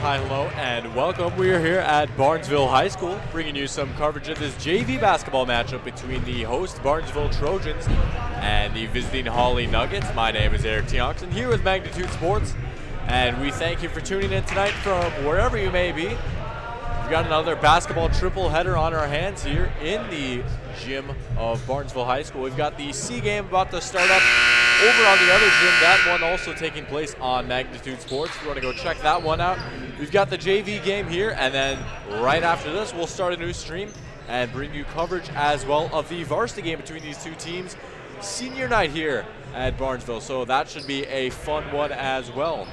Hi, hello, and welcome. We are here at Barnesville High School, bringing you some coverage of this JV basketball matchup between the host Barnesville Trojans and the visiting Hawley Nuggets. My name is Eric Tionkson, here with Magnitude Sports, and we thank you for tuning in tonight from wherever you may be. We've got another basketball triple header on our hands here in the gym of Barnesville High School. We've got the C game about to start up over on the other gym, that one also taking place on Magnitude Sports. If you want to go check that one out. We've got the JV game here, and then right after this, we'll start a new stream and bring you coverage as well of the varsity game between these two teams. Senior night here at Barnesville, so that should be a fun one as well.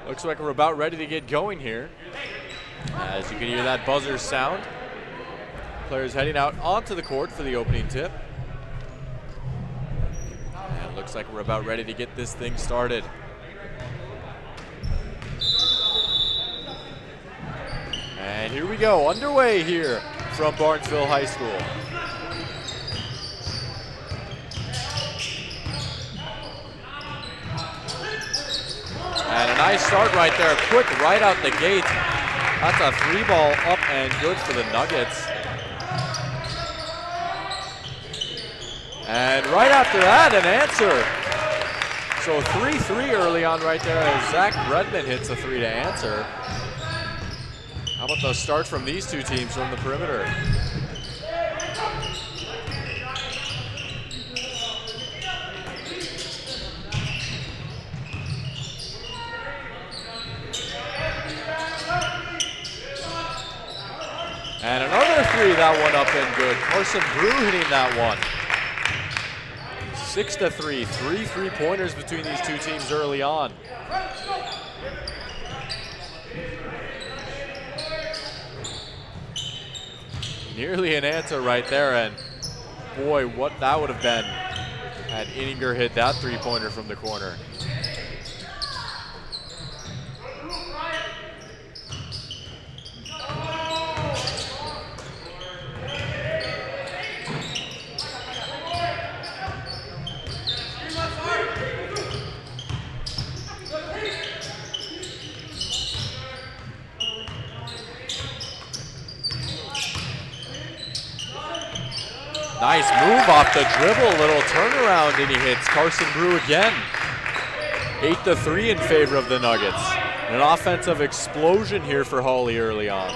Looks like we're about ready to get going here. As you can hear that buzzer sound, players heading out onto the court for the opening tip. And it looks like we're about ready to get this thing started. And here we go, underway here from Barnesville High School. And a nice start right there, quick right out the gate. That's a three ball up and good for the Nuggets. And right after that, an answer. So 3-3 early on right there as Zach Bredman hits a three to answer. How about the start from these two teams from the perimeter? And another three, that one up and good. Carson Brew hitting that one. 6-3, three three-pointers between these two teams early on. Nearly an answer right there, and boy, what that would have been had Inninger hit that three-pointer from the corner. Nice move off the dribble, little turnaround, and he hits Carson Brew again. 8-3 in favor of the Nuggets. An offensive explosion here for Hawley early on.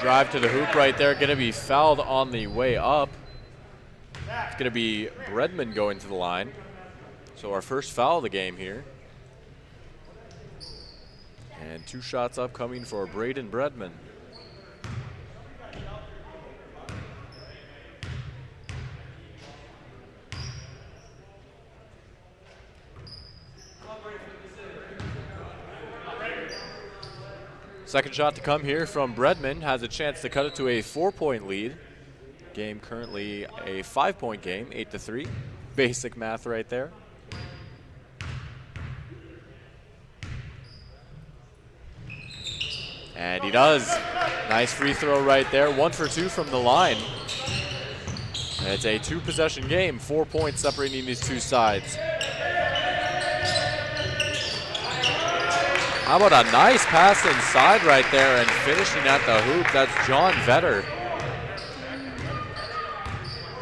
Drive to the hoop right there, gonna be fouled on the way up. It's gonna be Bredman going to the line. So our first foul of the game here. And two shots upcoming for Braden Bredman. Second shot to come here from Bredman, has a chance to cut it to a 4-point lead. Game currently a 5-point game, 8-3. Basic math right there. And he does. Nice free throw right there. 1 for 2 from the line. And it's a 2-possession game, 4 points separating these two sides. How about a nice pass inside right there and finishing at the hoop? That's John Vetter.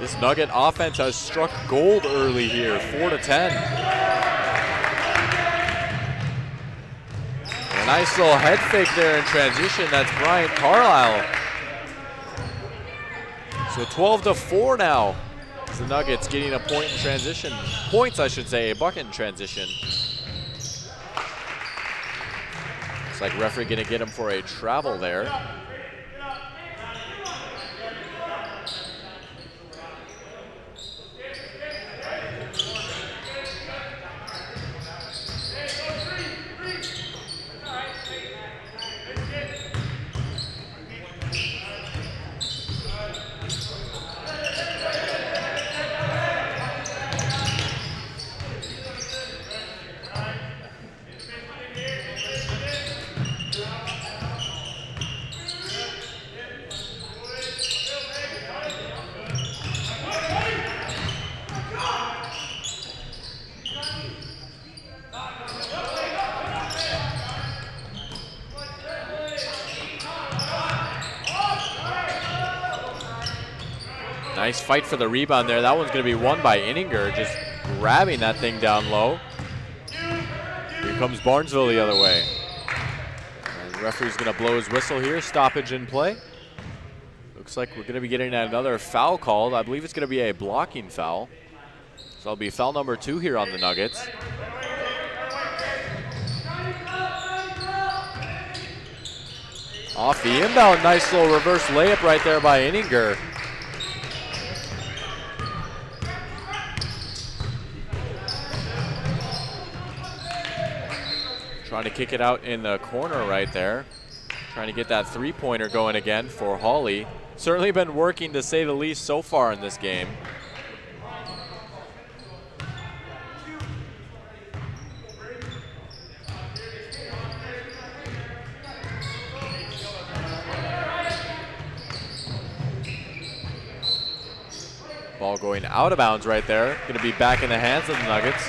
This Nugget offense has struck gold early here, 4-10. A nice little head fake there in transition. That's Bryant Carlisle. So 12-4 now. The Nuggets getting a point in transition. Points, I should say, a bucket in transition. Looks like referee gonna get him for a travel there. Nice fight for the rebound there. That one's going to be won by Inninger, just grabbing that thing down low. Here comes Barnesville the other way. And the referee's going to blow his whistle here. Stoppage in play. Looks like we're going to be getting another foul called. I believe it's going to be a blocking foul. So it'll be foul number 2 here on the Nuggets. Off the inbound, nice little reverse layup right there by Inninger. Trying to kick it out in the corner right there. Trying to get that three-pointer going again for Hawley. Certainly been working, to say the least, so far in this game. Ball going out of bounds right there. Going to be back in the hands of the Nuggets.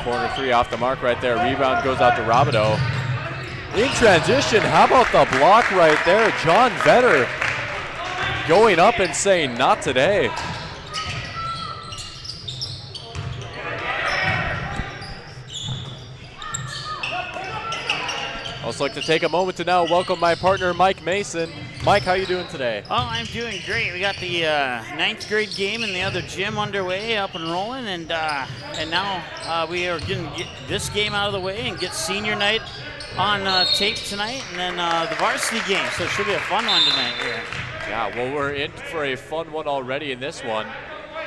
Corner 3 off the mark right there. Rebound goes out to Robideau. In transition, how about the block right there? John Vetter going up and saying, not today. I'd also like to take a moment to now welcome my partner, Mike Mason. Mike, how you doing today? Oh, I'm doing great. We got the 9th grade game in the other gym underway, up and rolling, and now we are going to get this game out of the way and get senior night on tape tonight, and then the varsity game. So it should be a fun one tonight here. Yeah, well, we're in for a fun one already in this one.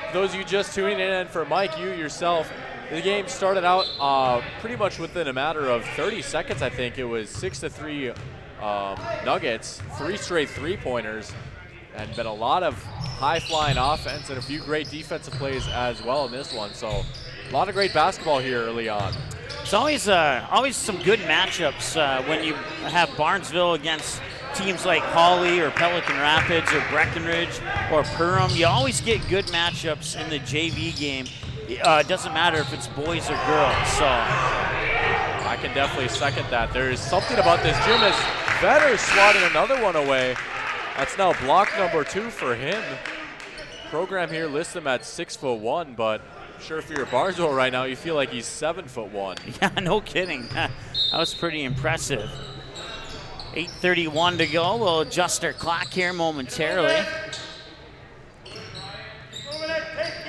For those of you just tuning in, and for Mike, you yourself, the game started out pretty much within a matter of 30 seconds, I think. It was 6-3 Nuggets, 3 straight three-pointers, and been a lot of high-flying offense and a few great defensive plays as well in this one. So a lot of great basketball here early on. It's always some good matchups when you have Barnesville against teams like Hawley or Pelican Rapids or Breckenridge or Perham. You always get good matchups in the JV game. It doesn't matter if it's boys or girls. So I can definitely second that. There is something about this gym as Vetter swatting another one away. That's now block number 2 for him. Program here lists him at 6'1", but I'm sure if you're Barnesville right now, you feel like he's 7'1". Yeah, no kidding. That was pretty impressive. 8:31 to go. We'll adjust our clock here momentarily.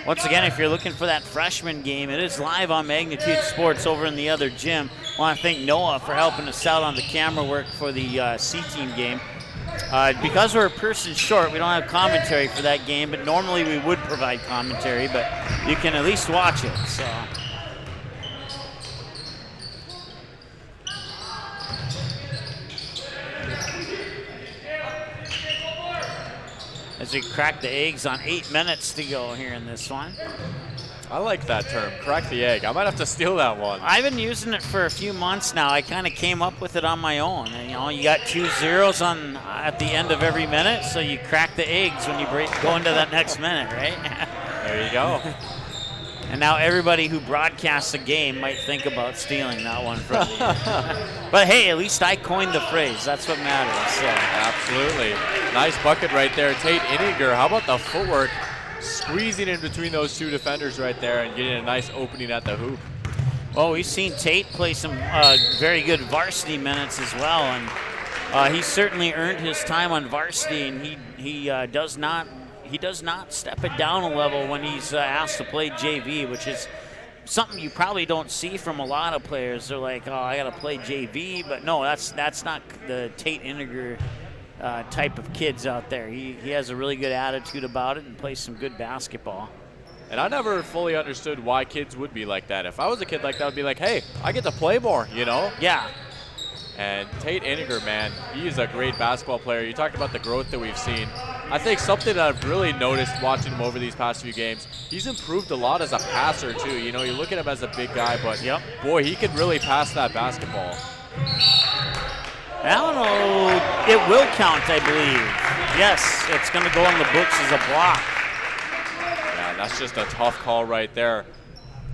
Once again, if you're looking for that freshman game, it is live on Magnitude Sports over in the other gym. I want to thank Noah for helping us out on the camera work for the C-team game. Because we're a person short, we don't have commentary for that game, but normally we would provide commentary, but you can at least watch it. So. As we crack the eggs on 8 minutes to go here in this one. I like that term, crack the egg. I might have to steal that one. I've been using it for a few months now. I kind of came up with it on my own. And, you know, you got 2 zeros at the end of every minute, so you crack the eggs when you go into that next minute, right? There you go. And now everybody who broadcasts a game might think about stealing that one from me. But hey, at least I coined the phrase. That's what matters. So. Absolutely. Nice bucket right there. Tate Inninger, how about the footwork? Squeezing in between those 2 defenders right there and getting a nice opening at the hoop. Well, we've seen Tate play some very good varsity minutes as well. And he's certainly earned his time on varsity, and he does not step it down a level when he's asked to play JV, which is something you probably don't see from a lot of players. They're like, oh, I got to play JV, but no, that's not the Tate Inninger type of kids out there. He has a really good attitude about it and plays some good basketball. And I never fully understood why kids would be like that. If I was a kid like that, I'd be like, hey, I get to play more, you know? Yeah. And Tate Inninger, man, he is a great basketball player. You talked about the growth that we've seen. I think something that I've really noticed watching him over these past few games, he's improved a lot as a passer too. You know, you look at him as a big guy, but boy, he could really pass that basketball. I don't know. It will count, I believe. Yes, it's going to go in the books as a block. Yeah, that's just a tough call right there,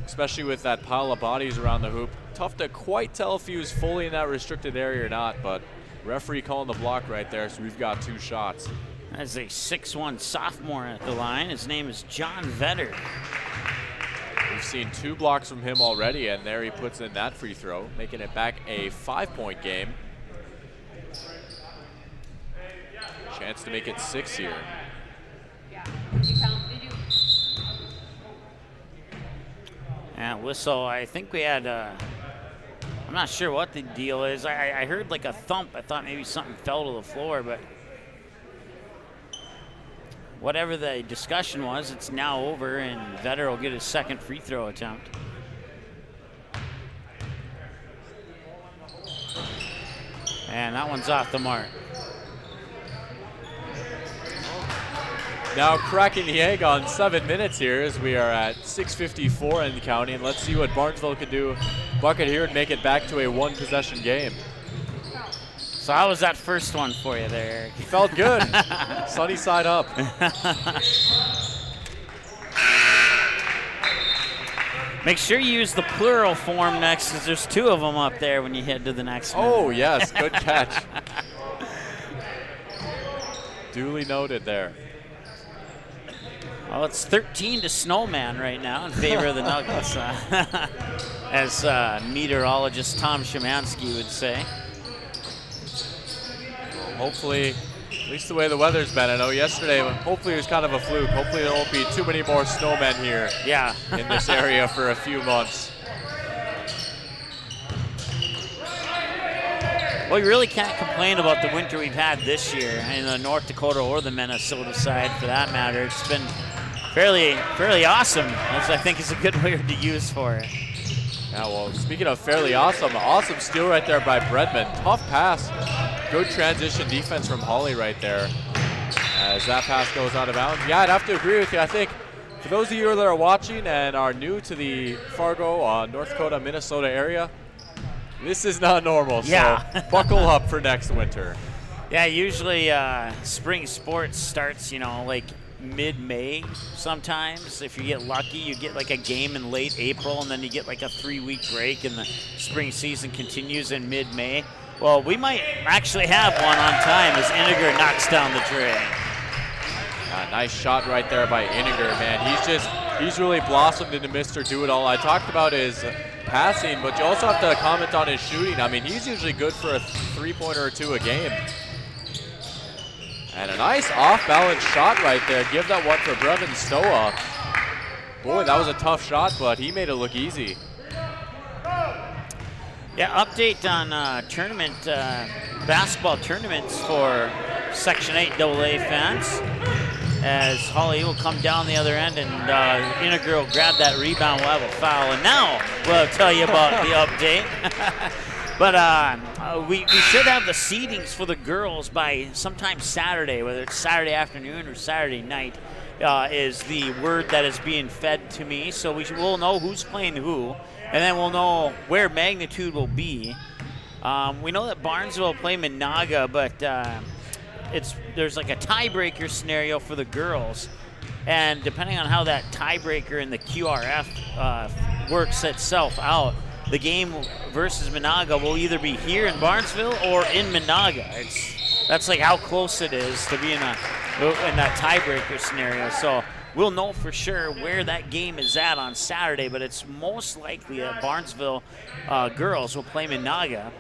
especially with that pile of bodies around the hoop. Tough to quite tell if he was fully in that restricted area or not, but referee calling the block right there, so we've got 2 shots. That's a 6'1" sophomore at the line. His name is John Vetter. We've seen 2 blocks from him already, and there he puts in that free throw, making it back a 5-point game. Chance to make it 6 here. And whistle, I think we had, I'm not sure what the deal is. I heard like a thump. I thought maybe something fell to the floor, but whatever the discussion was, it's now over, and Vetter will get his 2nd free throw attempt. And that one's off the mark. Now cracking the egg on 7 minutes here as we are at 6:54 and counting. Let's see what Barnesville can do. Bucket here and make it back to a 1-possession game. So how was that first one for you there, Eric? Felt good. Sunny side up. Make sure you use the plural form next, because there's 2 of them up there when you head to the next one. Oh, yes. Good catch. Duly noted there. Well, it's 13 to Snowman right now in favor of the Nuggets, as meteorologist Tom Szymanski would say. Hopefully, at least the way the weather's been. I know yesterday, hopefully it was kind of a fluke. Hopefully there won't be too many more snowmen here in this area for a few months. Well, you really can't complain about the winter we've had this year in the North Dakota or the Minnesota side, for that matter. It's been fairly awesome, which I think is a good word to use for it. Yeah, well, speaking of fairly awesome, awesome steal right there by Bredman. Tough pass. Good transition defense from Hawley right there as that pass goes out of bounds. Yeah, I'd have to agree with you. I think for those of you that are watching and are new to the Fargo, North Dakota, Minnesota area, this is not normal, so buckle up for next winter. Yeah, usually spring sports starts, you know, like mid-May sometimes. If you get lucky, you get like a game in late April, and then you get like a 3-week break, and the spring season continues in mid-May. Well, we might actually have one on time as Iniger knocks down the tray. Nice shot right there by Iniger, man. He's really blossomed into Mr. Do-It-All. I talked about his passing, but you also have to comment on his shooting. I mean, he's usually good for a 3-pointer or 2 a game. And a nice off-balance shot right there. Give that one for Brevin Stoa. Boy, that was a tough shot, but he made it look easy. Yeah, update on tournament, basketball tournaments for Section 8 AA fans, as Hawley will come down the other end, and Iniger will grab that rebound. We'll have a foul. And now we'll tell you about the update. But we should have the seedings for the girls by sometime Saturday, whether it's Saturday afternoon or Saturday night, is the word that is being fed to me. So we'll know who's playing who, and then we'll know where magnitude will be. We know that Barnesville will play Minaga, but there's like a tiebreaker scenario for the girls, and depending on how that tiebreaker in the QRF works itself out, the game versus Minaga will either be here in Barnesville or in Minaga. That's like how close it is to be in that tiebreaker scenario. So we'll know for sure where that game is at on Saturday, but it's most likely that Barnesville girls will play Minaga.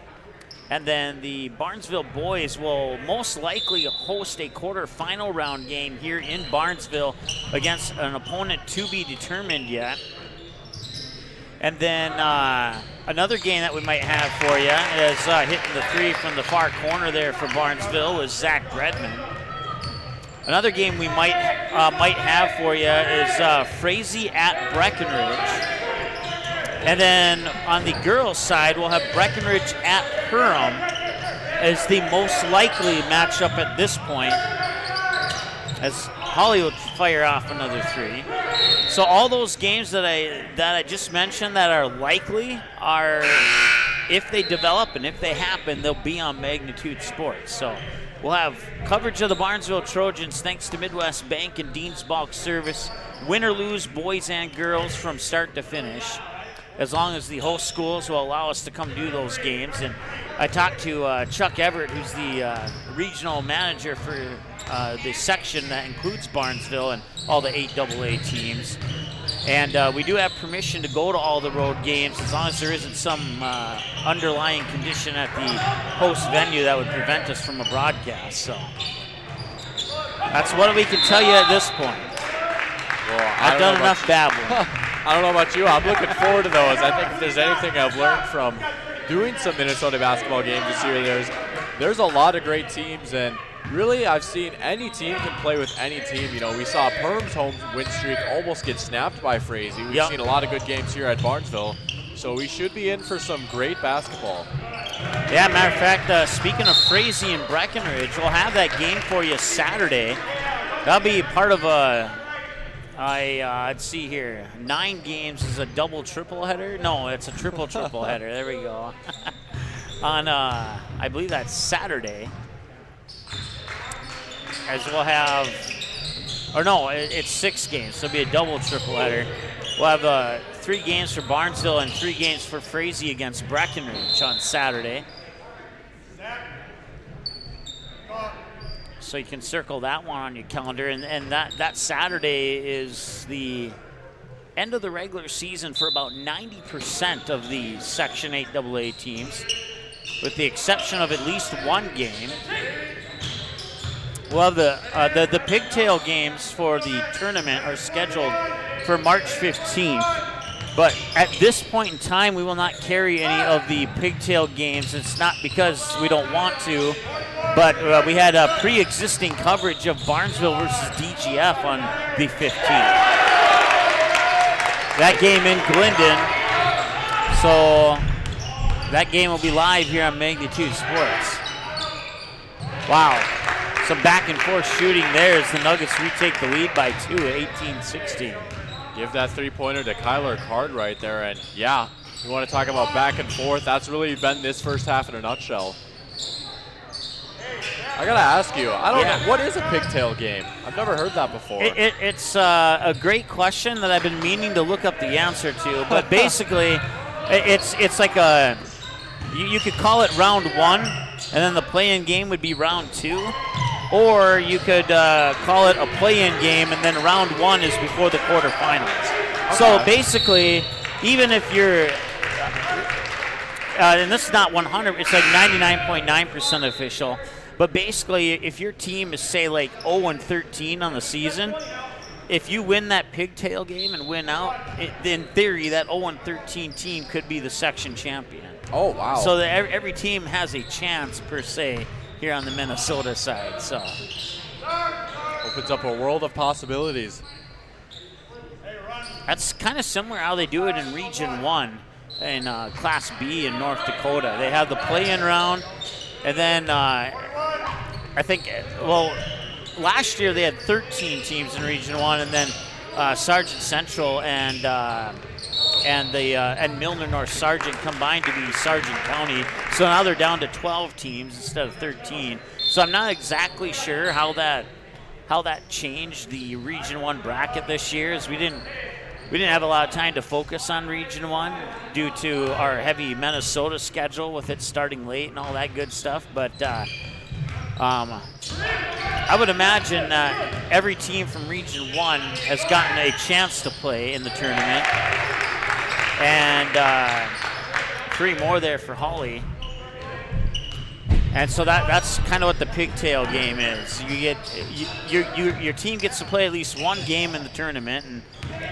And then the Barnesville boys will most likely host a quarterfinal round game here in Barnesville against an opponent to be determined yet. And then another game that we might have for you is hitting the three from the far corner there for Barnesville is Zach Bredman. Another game we might have for you is Frazee at Breckenridge. And then on the girls' side, we'll have Breckenridge at Perham as the most likely matchup at this point, as Hawley will fire off another 3. So all those games that I just mentioned that are likely are, if they develop and if they happen, they'll be on Magnitude Sports. So we'll have coverage of the Barnesville Trojans thanks to Midwest Bank and Dean's Bulk Service. Win or lose, boys and girls from start to finish, as long as the host schools will allow us to come do those games. And I talked to Chuck Everett, who's the regional manager for the section that includes Barnesville and all the 8AA teams. And we do have permission to go to all the road games as long as there isn't some underlying condition at the host venue that would prevent us from a broadcast. So that's what we can tell you at this point. Well, I've done enough babbling. I don't know about you. I'm looking forward to those. I think if there's anything I've learned from doing some Minnesota basketball games this year, there's a lot of great teams, and really I've seen any team can play with any team. You know, we saw Perm's home win streak almost get snapped by Frazee. We've seen a lot of good games here at Barnesville, so we should be in for some great basketball. Yeah, matter of fact, speaking of Frazee and Breckenridge, we'll have that game for you Saturday. That'll be part of let's see here. 9 games is a double-triple header? No, it's a triple-triple header. There we go. On, I believe that's Saturday. As we'll have, or no, it's 6 games, so it'll be a double-triple header. We'll have 3 games for Barnesville and 3 games for Frazee against Breckenridge on Saturday. So you can circle that one on your calendar. And that Saturday is the end of the regular season for about 90% of the Section 8AA teams, with the exception of at least one game. Well, the pigtail games for the tournament are scheduled for March 15th. But at this point in time, we will not carry any of the pigtail games. It's not because we don't want to, but we had a pre-existing coverage of Barnesville versus DGF on the 15th. That game in Glendon. So that game will be live here on Magnitude Sports. Wow. Some back and forth shooting there as the Nuggets retake the lead by 2 at 18-16. Give that three-pointer to Kyler Cartwright there, and yeah, you want to talk about back and forth. That's really been this first half in a nutshell. I gotta ask you, I don't know, what is a pigtail game? I've never heard that before. It's a great question that I've been meaning to look up the answer to, but basically, it's like a, you could call it round 1, and then the play-in game would be round 2. Or you could call it a play-in game, and then round 1 is before the quarterfinals. Okay. So basically, even if you're, and this is not 100, it's like 99.9% official, but basically if your team is, say, like 0-13 on the season, if you win that pigtail game and win out, in theory, that 0-13 team could be the section champion. Oh, wow. So that every team has a chance, per se, here on the Minnesota side. So opens up a world of possibilities. That's kind of similar how they do it in Region 1 in Class B in North Dakota. They have the play-in round, and then I think, well, last year they had 13 teams in Region 1, and then Sargent Central and Milner North Sargent combined to be Sargent County. So now they're down to 12 teams instead of 13. So I'm not exactly sure how that changed the Region 1 bracket this year, as we didn't have a lot of time to focus on Region 1 due to our heavy Minnesota schedule with it starting late and all that good stuff. But I would imagine that every team from Region 1 has gotten a chance to play in the tournament. And 3 more there for Hawley. And so that's kind of what the pigtail game is. You get your team gets to play at least 1 game in the tournament, and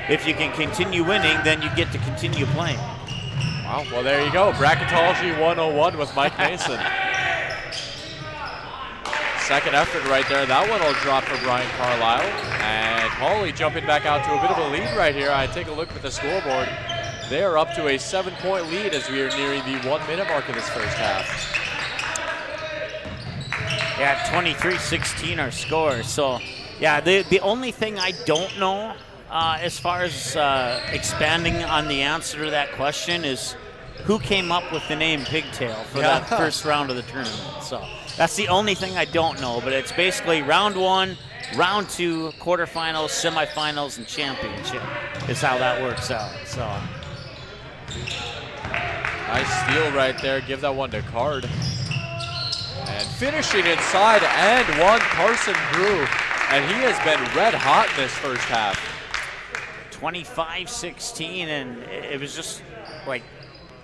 if you can continue winning, then you get to continue playing. Wow, well there you go. Bracketology 101 with Mike Mason. Second effort right there. That one will drop for Brian Carlisle. And Hawley jumping back out to a bit of a lead right here. I take a look at the scoreboard. They are up to a 7-point lead as we are nearing the 1-minute mark of this first half. Yeah, 23-16 our score. So Yeah, the only thing I don't know as far as expanding on the answer to that question is who came up with the name Pigtail for that first round of the tournament. So that's the only thing I don't know, but it's basically round 1, round 2, quarterfinals, semifinals, and championship is how that works out. So nice steal right there. Give that one to Card. And finishing inside and one, Carson Brew. And he has been red hot in this first half. 25-16, and it was just like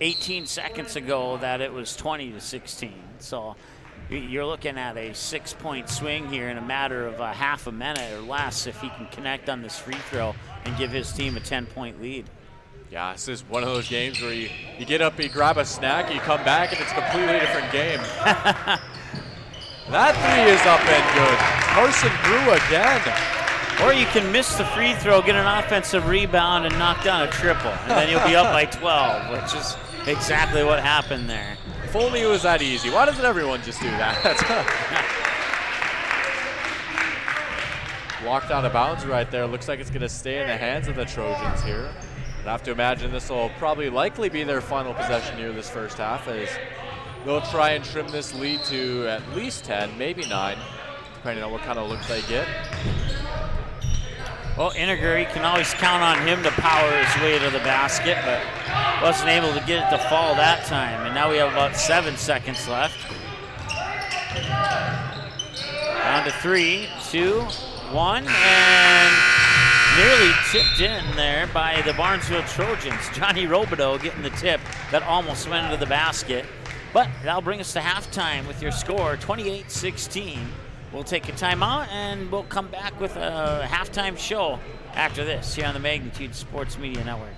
18 seconds ago that it was 20-16. So you're looking at a 6-point swing here in a matter of a half a minute or less if he can connect on this free throw and give his team a 10-point lead. Yeah, this is one of those games where you get up, you grab a snack, you come back, and it's a completely different game. That three is up and good. Carson Brew again. Or you can miss the free throw, get an offensive rebound, and knock down a triple. And then you'll be up by 12, which is exactly what happened there. If only it was that easy. Why doesn't everyone just do that? Walked out of bounds right there. Looks like it's going to stay in the hands of the Trojans here. I have to imagine this will probably likely be their final possession here this first half, as they'll try and trim this lead to at least 10, maybe 9, depending on what kind of looks they get. Well, Inniger, you can always count on him to power his way to the basket, but wasn't able to get it to fall that time. And now we have about 7 seconds left. Down to 3, 2, 1, and nearly tipped in there by the Barnesville Trojans. Johnny Robideau getting the tip that almost went into the basket. But that'll bring us to halftime with your score, 28-16. We'll take a timeout and we'll come back with a halftime show after this here on the Magnitude Sports Media Network.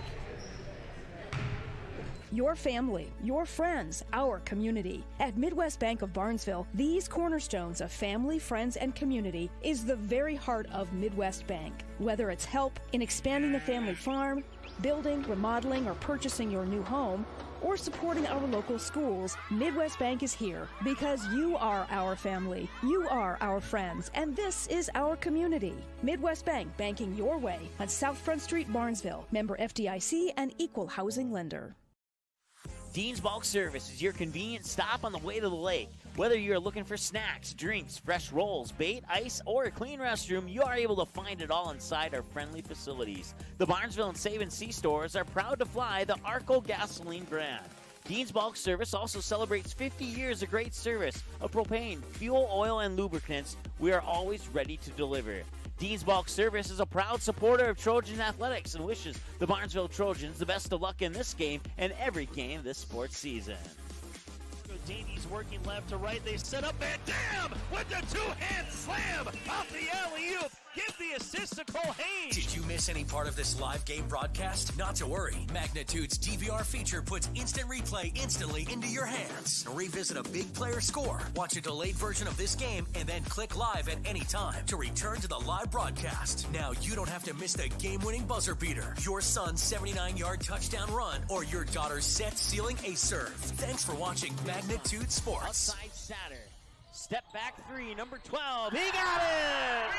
Your family, your friends, our community. At Midwest Bank of Barnesville, these cornerstones of family, friends, and community is the very heart of Midwest Bank. Whether it's help in expanding the family farm, building, remodeling, or purchasing your new home, or supporting our local schools, Midwest Bank is here because you are our family, you are our friends, and this is our community. Midwest Bank, banking your way on South Front Street, Barnesville. Member FDIC and equal housing lender. Dean's Bulk Service is your convenient stop on the way to the lake. Whether you're looking for snacks, drinks, fresh rolls, bait, ice, or a clean restroom, you are able to find it all inside our friendly facilities. The Barnesville and Save & See stores are proud to fly the Arco gasoline brand. Dean's Bulk Service also celebrates 50 years of great service of propane, fuel, oil, and lubricants. We are always ready to deliver. Dean's Bulk Service is a proud supporter of Trojan Athletics and wishes the Barnesville Trojans the best of luck in this game and every game this sports season. Davies working left to right. They set up and damn with the two-hand slam off the alley-oop. Give the assist to Cole Haynes. Did you miss any part of this live game broadcast? Not to worry. Magnitude's DVR feature puts instant replay instantly into your hands. Revisit a big player score, watch a delayed version of this game, and then click live at any time to return to the live broadcast. Now you don't have to miss the game-winning buzzer beater, your son's 79-yard touchdown run, or your daughter's set-sealing ace serve. Thanks for watching Magnitude Sports. Outside Satter. Step back 3, number 12. He got it!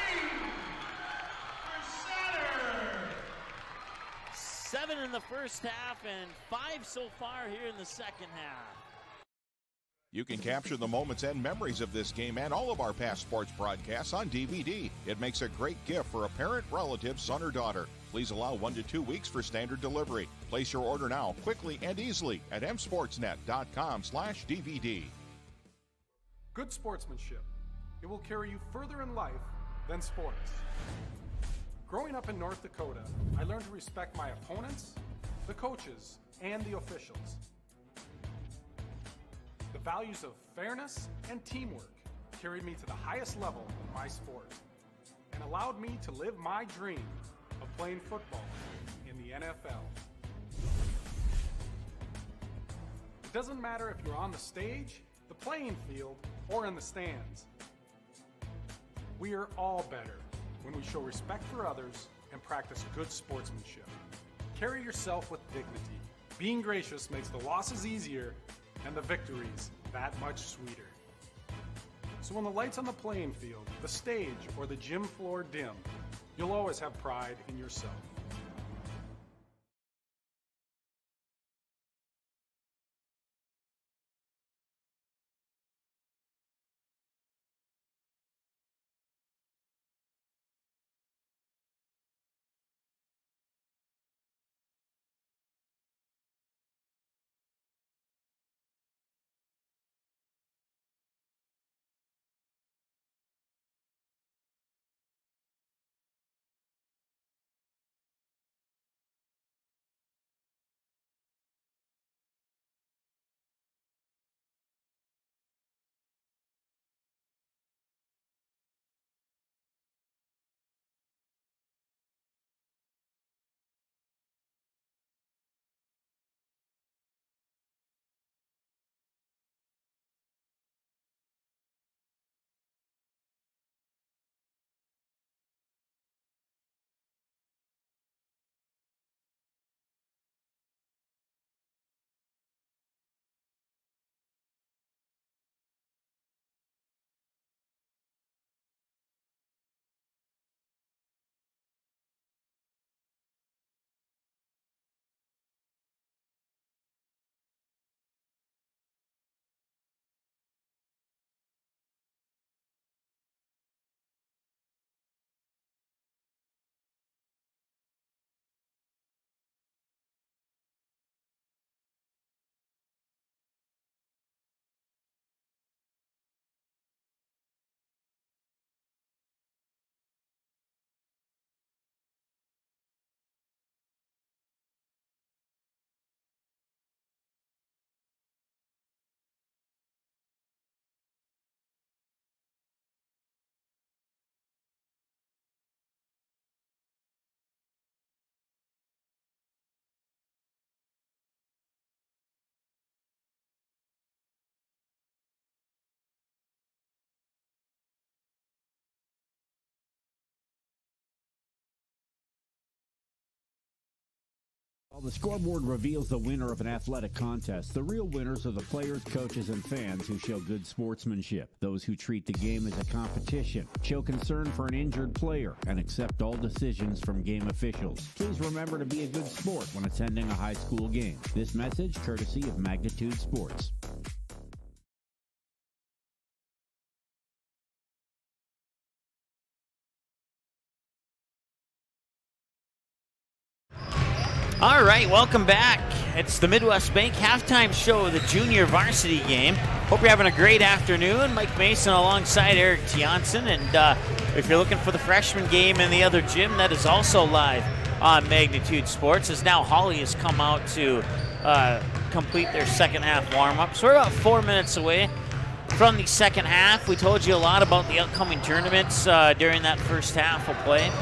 7 in the first half and 5 so far here in the second half. You can capture the moments and memories of this game and all of our past sports broadcasts on DVD. It makes a great gift for a parent, relative, son, or daughter. Please allow 1 to 2 weeks for standard delivery. Place your order now, quickly and easily at msportsnet.com/DVD. Good sportsmanship. It will carry you further in life than sports. Growing up in North Dakota, I learned to respect my opponents, the coaches, and the officials. The values of fairness and teamwork carried me to the highest level in my sport and allowed me to live my dream of playing football in the NFL. It doesn't matter if you're on the stage, the playing field, or in the stands. We are all better when we show respect for others and practice good sportsmanship. Carry yourself with dignity. Being gracious makes the losses easier and the victories that much sweeter. So when the lights on the playing field, the stage, or the gym floor dim, you'll always have pride in yourself. While the scoreboard reveals the winner of an athletic contest, the real winners are the players, coaches, and fans who show good sportsmanship. Those who treat the game as a competition, show concern for an injured player, and accept all decisions from game officials. Please remember to be a good sport when attending a high school game. This message courtesy of Magnitude Sports. All right, welcome back. It's the Midwest Bank halftime show of the junior varsity game. Hope you're having a great afternoon. Mike Mason alongside Eric Tianson. And if you're looking for the freshman game in the other gym, that is also live on Magnitude Sports, as now Hawley has come out to complete their second half warm-up. So we're about 4 minutes away from the second half. We told you a lot about the upcoming tournaments during that first half of play.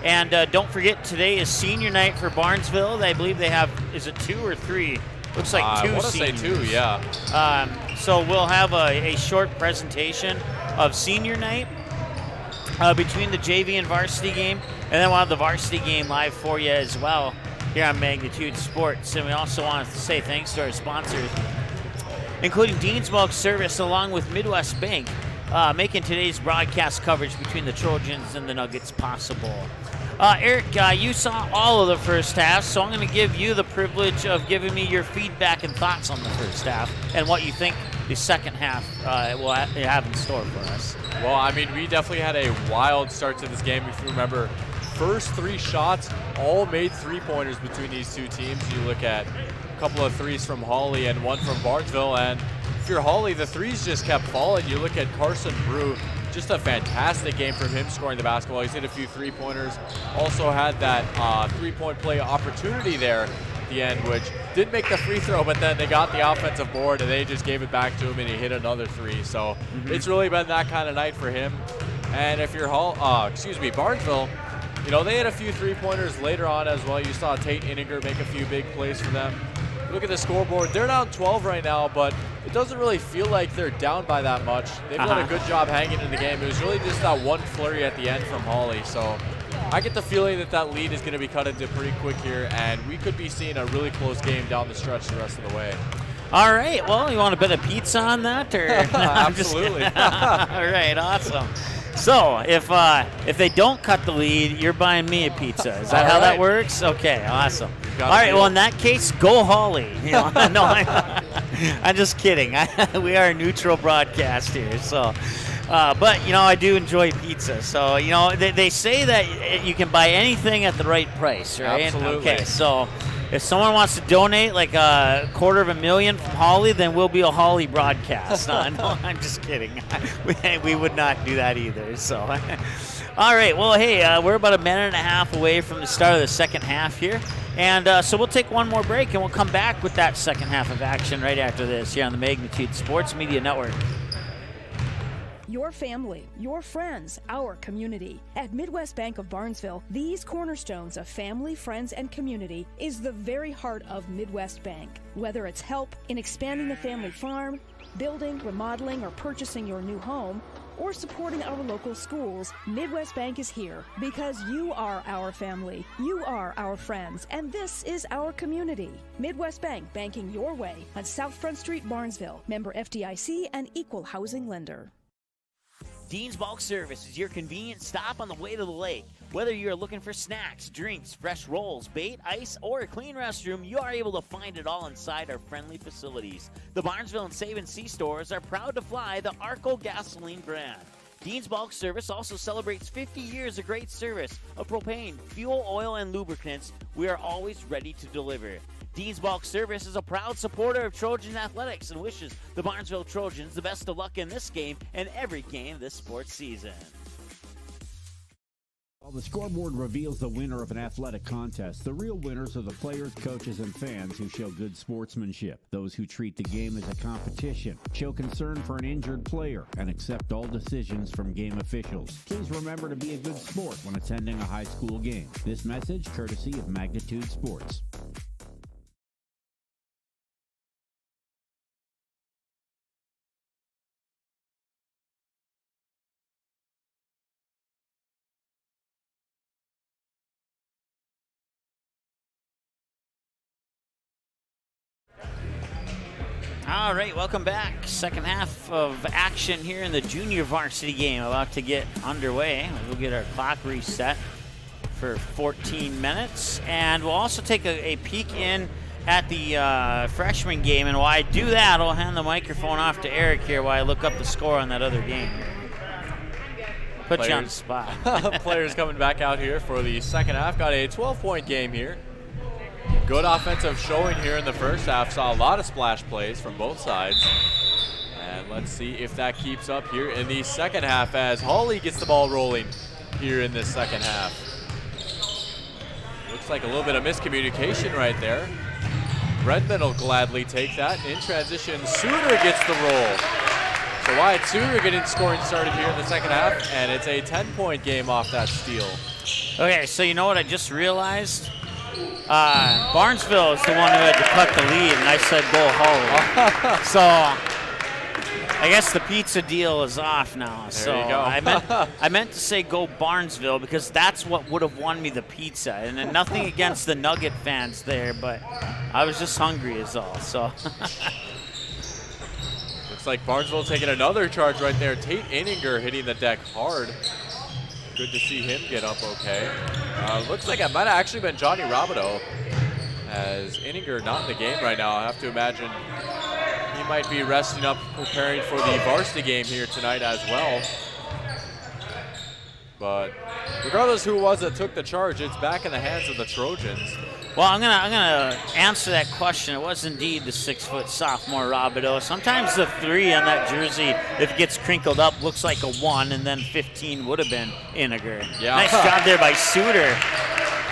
And don't forget, today is senior night for Barnesville. I believe they have, is it 2 or 3? Looks like 2 I want to seniors. say 2, yeah. So we'll have a short presentation of senior night between the JV and varsity game. And then we'll have the varsity game live for you as well here on Magnitude Sports. And we also want to say thanks to our sponsors, including Dean's Milk Service along with Midwest Bank, making today's broadcast coverage between the Trojans and the Nuggets possible. Eric, you saw all of the first half, so I'm going to give you the privilege of giving me your feedback and thoughts on the first half and what you think the second half will have in store for us. Well, I mean, we definitely had a wild start to this game. If you remember, first 3 shots all made three-pointers between these two teams. You look at a couple of threes from Hawley and 1 from Barnesville, and if you're Hawley, the threes just kept falling. You look at Carson Brew, just a fantastic game from him scoring the basketball. He's hit a few three-pointers. Also had that three-point play opportunity there at the end, which didn't make the free throw, but then they got the offensive board and they just gave it back to him and he hit another 3. So it's really been that kind of night for him. And if you're Barnesville, you know, they had a few three-pointers later on as well. You saw Tate Inninger make a few big plays for them. Look at the scoreboard. They're down 12 right now, but it doesn't really feel like they're down by that much. They've done a good job hanging in the game. It was really just that one flurry at the end from Hawley. So I get the feeling that that lead is going to be cut into pretty quick here, and we could be seeing a really close game down the stretch the rest of the way. All right. Well, you want a bit of pizza on that, or Absolutely. All right. Awesome. So if they don't cut the lead, you're buying me a pizza. Is that how that works? Okay. Awesome. All right. Well, in that case, go Hawley. No, I'm just kidding. We are a neutral broadcast here, so. But, I do enjoy pizza. So, they say that you can buy anything at the right price, right? Absolutely. Okay, so if someone wants to donate like $250,000 from Hawley, then we'll be a Hawley broadcast. No, I'm just kidding. We would not do that either. So, all right. Well, hey, we're about a minute and a half away from the start of the second half here. And so we'll take one more break, and we'll come back with that second half of action right after this here on the Magnitude Sports Media Network. Your family, your friends, our community. At Midwest Bank of Barnesville, these cornerstones of family, friends, and community is the very heart of Midwest Bank. Whether it's help in expanding the family farm, building, remodeling, or purchasing your new home, or supporting our local schools, Midwest Bank is here because you are our family, you are our friends, and this is our community. Midwest Bank, banking your way on South Front Street, Barnesville. Member FDIC and equal housing lender. Dean's Bulk Service is your convenient stop on the way to the lake. Whether you're looking for snacks, drinks, fresh rolls, bait, ice, or a clean restroom, you are able to find it all inside our friendly facilities. The Barnesville and Save and Sea stores are proud to fly the Arco gasoline brand. Dean's Bulk Service also celebrates 50 years of great service of propane, fuel, oil, and lubricants. We are always ready to deliver. Dean's Bulk Service is a proud supporter of Trojan athletics and wishes the Barnesville Trojans the best of luck in this game and every game this sports season. While the scoreboard reveals the winner of an athletic contest, the real winners are the players, coaches, and fans who show good sportsmanship. Those who treat the game as a competition, show concern for an injured player, and accept all decisions from game officials. Please remember to be a good sport when attending a high school game. This message courtesy of Magnitude Sports. All right, welcome back. Second half of action here in the junior varsity game about to get underway. We'll get our clock reset for 14 minutes. And we'll also take a peek in at the freshman game. And while I do that, I'll hand the microphone off to Eric here while I look up the score on that other game. Put you on the spot. Players coming back out here for the second half. Got a 12-point game here. Good offensive showing here in the first half. Saw a lot of splash plays from both sides. And let's see if that keeps up here in the second half as Hawley gets the ball rolling here in this second half. Looks like a little bit of miscommunication right there. Redmond will gladly take that. In transition, Suter gets the roll. So Wyatt Suter getting scoring started here in the second half, and it's a 10-point game off that steal. Okay, so you know what I just realized? Barnesville is the one who had to cut the lead, and I said go Hawley. So I guess the pizza deal is off now. There so you go. I meant to say go Barnesville because that's what would have won me the pizza. And then nothing against the Nugget fans there, but I was just hungry is all. So looks like Barnesville taking another charge right there. Tate Inninger hitting the deck hard. Good to see him get up okay. Looks like it might have actually been Johnny Robideau, as Inninger not in the game right now. I have to imagine he might be resting up, preparing for the varsity game here tonight as well. But regardless who it was that took the charge, it's back in the hands of the Trojans. Well, I'm gonna answer that question. It was indeed the 6-foot sophomore Robideau. Sometimes the 3 on that jersey, if it gets crinkled up, looks like a 1, and then 15 would have been Inninger. Yeah. Nice job there by Suter.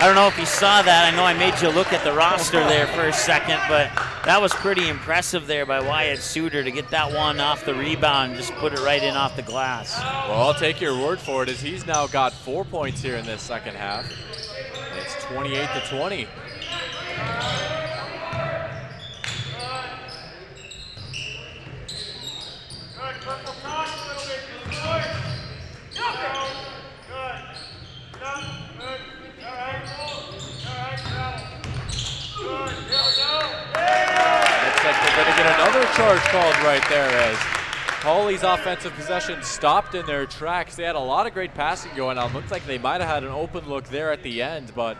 I don't know if you saw that. I know I made you look at the roster there for a second, but that was pretty impressive there by Wyatt Suter to get that one off the rebound and just put it right in off the glass. Well, I'll take your word for it, as he's now got 4 points here in this second half. It's 28-20. Looks like they're going to get charge called right there as Hawley's offensive possession stopped in their tracks. They had a lot of great passing going on. Looked like they might have had an open look there at the end, but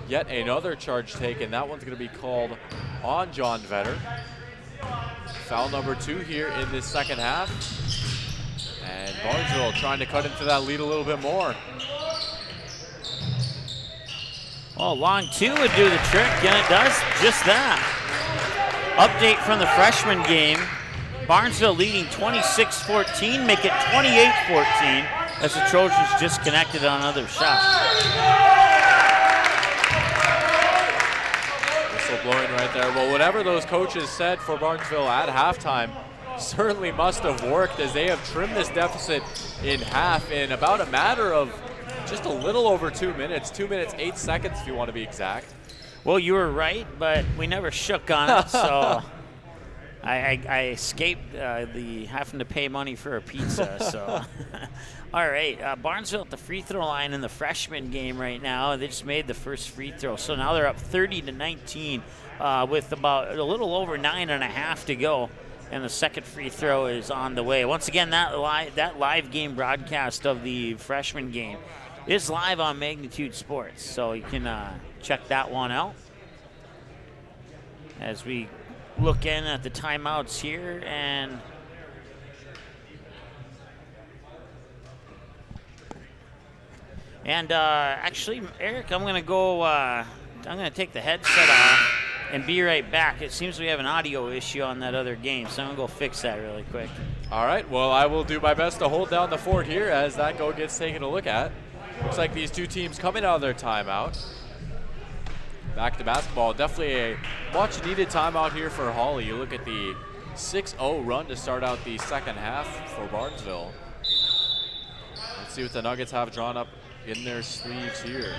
yet another charge taken. That one's going to be called on John Vetter. Foul number 2 here in this second half. And Barnesville trying to cut into that lead a little bit more. Well, long 2 would do the trick, and it does just that. Update from the freshman game. Barnesville leading 26-14, make it 28-14 as the Trojans just connected on another shot. Whistle blowing right there. Well, whatever those coaches said for Barnesville at halftime certainly must have worked, as they have trimmed this deficit in half in about a matter of just a little over 2 minutes. 2 minutes, 8 seconds if you want to be exact. Well, you were right, but we never shook on it, so I escaped the having to pay money for a pizza. So, all right, Barnesville at the free throw line in the freshman game right now. They just made the first free throw, so now they're up 30-19 with about a little over 9.5 to go, and the second free throw is on the way. Once again, that live game broadcast of the freshman game is live on Magnitude Sports, so you can check that one out as we look in at the timeouts here. And actually, Eric, I'm gonna go. I'm gonna take the headset off and be right back. It seems we have an audio issue on that other game, so I'm gonna go fix that really quick. All right, well, I will do my best to hold down the fort here as that goal gets taken a look at. Looks like these two teams coming out of their timeout. Back to basketball. Definitely a much needed timeout here for Hawley. You look at the 6-0 run to start out the second half for Barnesville. Let's see what the Nuggets have drawn up in their sleeves here.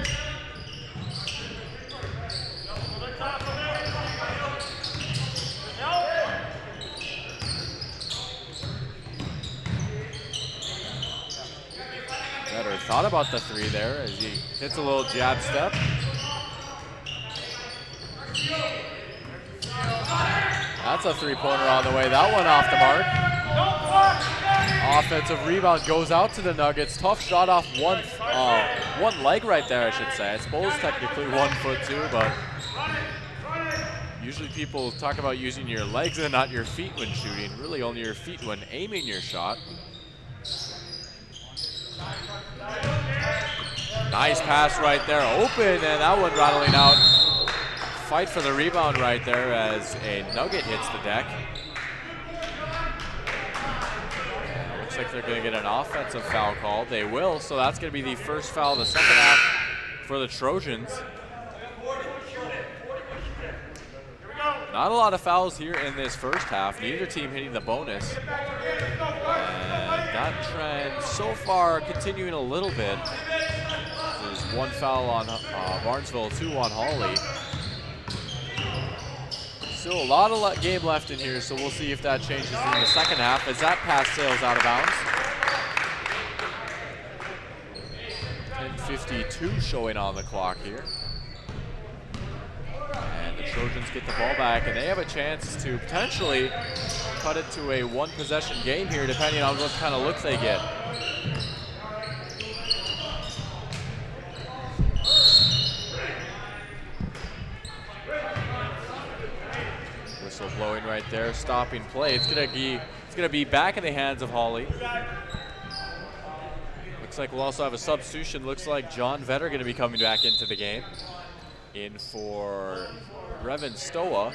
Vetter thought about the 3 there as he hits a little jab step. That's a 3-pointer on the way. That one off the mark. Offensive rebound goes out to the Nuggets. Tough shot off one leg right there, I should say. I suppose technically 1 foot too, but usually people talk about using your legs and not your feet when shooting. Really only your feet when aiming your shot. Nice pass right there, open, and that one rattling out. Fight for the rebound right there as a Nugget hits the deck. Looks like they're going to get an offensive foul called. They will, so that's going to be the first foul of the second half for the Trojans. Not a lot of fouls here in this first half. Neither team hitting the bonus. And that trend so far continuing a little bit. There's 1 foul on Barnesville, 2 on Hawley. Still a lot of game left in here, so we'll see if that changes in the second half as that pass sails out of bounds. 10:52 showing on the clock here. And the Trojans get the ball back, and they have a chance to potentially cut it to a 1-possession game here, depending on what kind of look they get. Whistle blowing right there, stopping play. It's gonna be back in the hands of Hawley. Looks like we'll also have a substitution. Looks like John Vetter gonna be coming back into the game. In for Revan Stoa.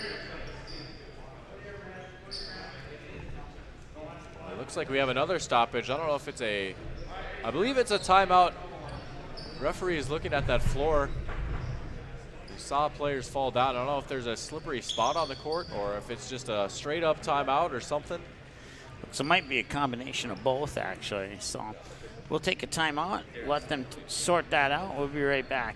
It looks like we have another stoppage. I don't know if it's I believe it's a timeout. Referee is looking at that floor. We saw players fall down. I don't know if there's a slippery spot on the court or if it's just a straight up timeout or something. So it might be a combination of both, actually. So we'll take a timeout, let them sort that out. We'll be right back.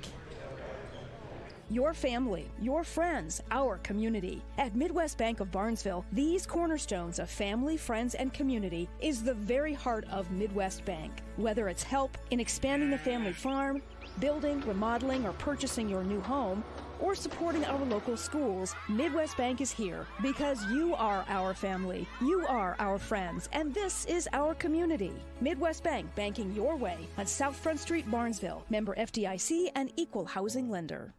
Your family, your friends, our community. At Midwest Bank of Barnesville, these cornerstones of family, friends, and community is the very heart of Midwest Bank. Whether it's help in expanding the family farm, building, remodeling, or purchasing your new home, or supporting our local schools, Midwest Bank is here because you are our family, you are our friends, and this is our community. Midwest Bank, banking your way on South Front Street, Barnesville. Member FDIC and equal housing lender.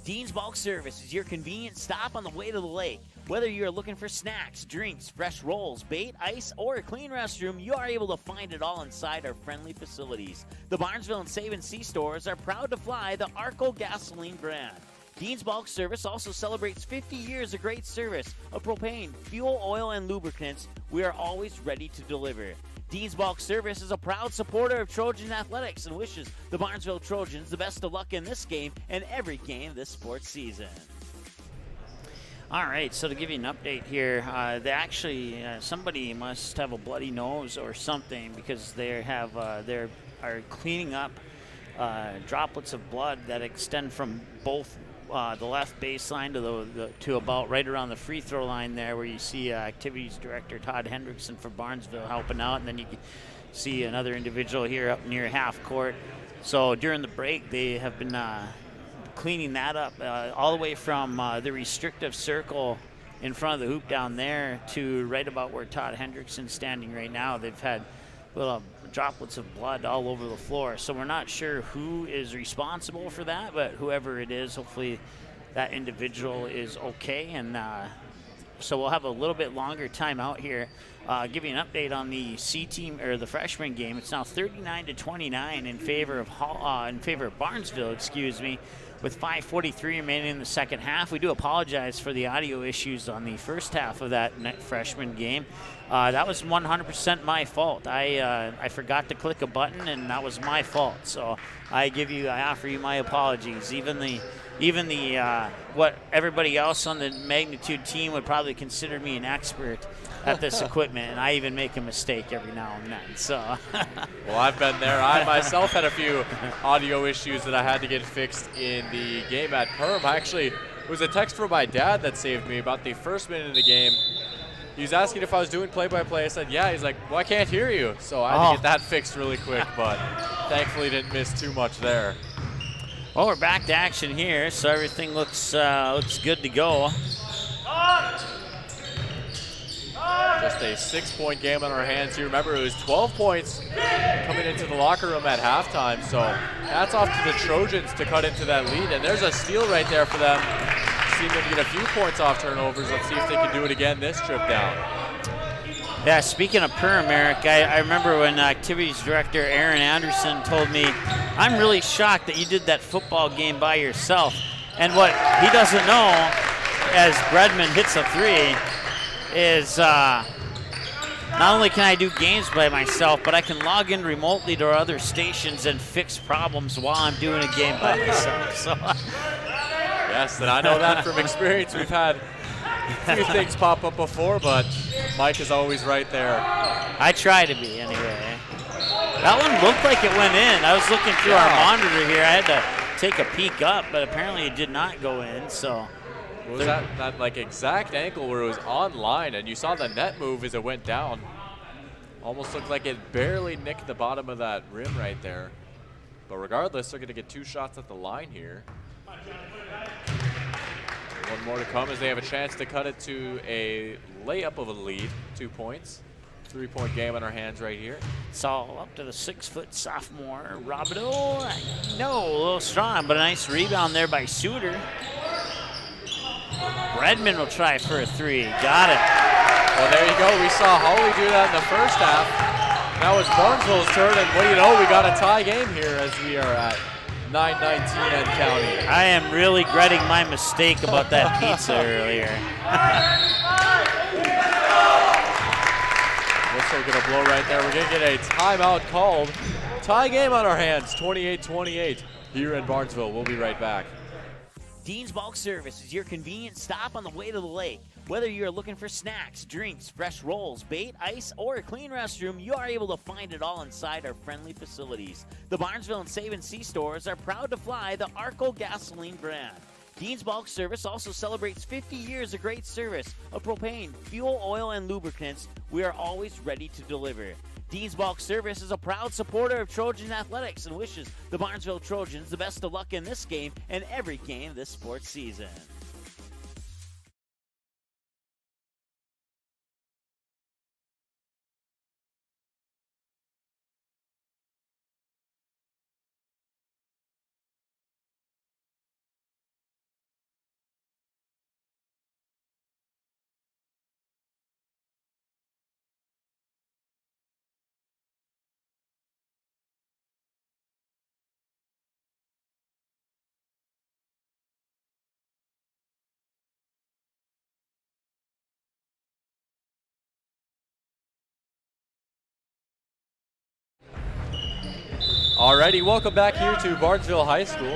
Dean's Bulk Service is your convenient stop on the way to the lake. Whether you're looking for snacks, drinks, fresh rolls, bait, ice, or a clean restroom, you are able to find it all inside our friendly facilities. The Barnesville and Save & Sea stores are proud to fly the Arco gasoline brand. Dean's Bulk Service also celebrates 50 years of great service of propane, fuel, oil, and lubricants. We are always ready to deliver. Dean's Bulk Service is a proud supporter of Trojan Athletics and wishes the Barnesville Trojans the best of luck in this game and every game this sports season. All right, so to give you an update here, somebody must have a bloody nose or something because they are cleaning up droplets of blood that extend from both the left baseline to about right around the free throw line there, where you see activities director Todd Hendrickson for Barnesville helping out, and then you can see another individual here up near half court. So during the break, they have been cleaning that up all the way from the restrictive circle in front of the hoop down there to right about where Todd Hendrickson's standing right now. They've had little droplets of blood all over the floor. So we're not sure who is responsible for that, but whoever it is, hopefully that individual is okay. And so we'll have a little bit longer time out here. Give you an update on the C team or the freshman game. It's now 39-29 in favor of Barnesville, with 5:43 remaining in the second half. We do apologize for the audio issues on the first half of that freshman game. That was 100% my fault. I forgot to click a button, and that was my fault. So I offer you my apologies. Even the what everybody else on the Magnitude team would probably consider me an expert at this equipment, and I even make a mistake every now and then. So, well, I've been there. I myself had a few audio issues that I had to get fixed in the game at Perm. It was a text from my dad that saved me about the first minute of the game. He was asking if I was doing play-by-play. I said, yeah. He's like, well, I can't hear you. So I had to get that fixed really quick, but thankfully didn't miss too much there. Well, we're back to action here, so everything looks good to go. Just a 6-point game on our hands here. Remember, it was 12 points coming into the locker room at halftime. So hats off to the Trojans to cut into that lead. And there's a steal right there for them. See them get a few points off turnovers. Let's see if they can do it again this trip down. Yeah, speaking of Perm, Eric, I remember when activities director Aaron Anderson told me, I'm really shocked that you did that football game by yourself. And what he doesn't know, as Bredman hits a three, is not only can I do games by myself, but I can log in remotely to other stations and fix problems while I'm doing a game by myself. So, yes, and I know that from experience. We've had a few things pop up before, but Mike is always right there. I try to be, anyway. That one looked like it went in. I was looking through our monitor here. I had to take a peek up, but apparently it did not go in, so. What was that like exact angle where it was on line and you saw the net move as it went down? Almost looked like it barely nicked the bottom of that rim right there. But regardless, they're going to get 2 shots at the line here. One more to come as they have a chance to cut it to a layup of a lead, 2 points. 3-point game on our hands right here. It's all up to the 6-foot sophomore, Robideau. No, a little strong, but a nice rebound there by Suter. Redmond will try for a 3. Got it. Well, there you go. We saw Hawley do that in the first half. Now it's Barnesville's turn, and what do you know? We got a tie game here as we are at 9:19 and counting. I am really regretting my mistake about that pizza earlier. Whistle gonna blow right there. We're gonna get a timeout called. Tie game on our hands, 28-28 here in Barnesville. We'll be right back. Dean's Bulk Service is your convenient stop on the way to the lake. Whether you're looking for snacks, drinks, fresh rolls, bait, ice, or a clean restroom, you are able to find it all inside our friendly facilities. The Barnesville and Save & Sea stores are proud to fly the Arco gasoline brand. Dean's Bulk Service also celebrates 50 years of great service of propane, fuel, oil, and lubricants. We are always ready to deliver. Dean's Bulk Service is a proud supporter of Trojan Athletics and wishes the Barnesville Trojans the best of luck in this game and every game this sports season. Alrighty, welcome back here to Barnesville High School.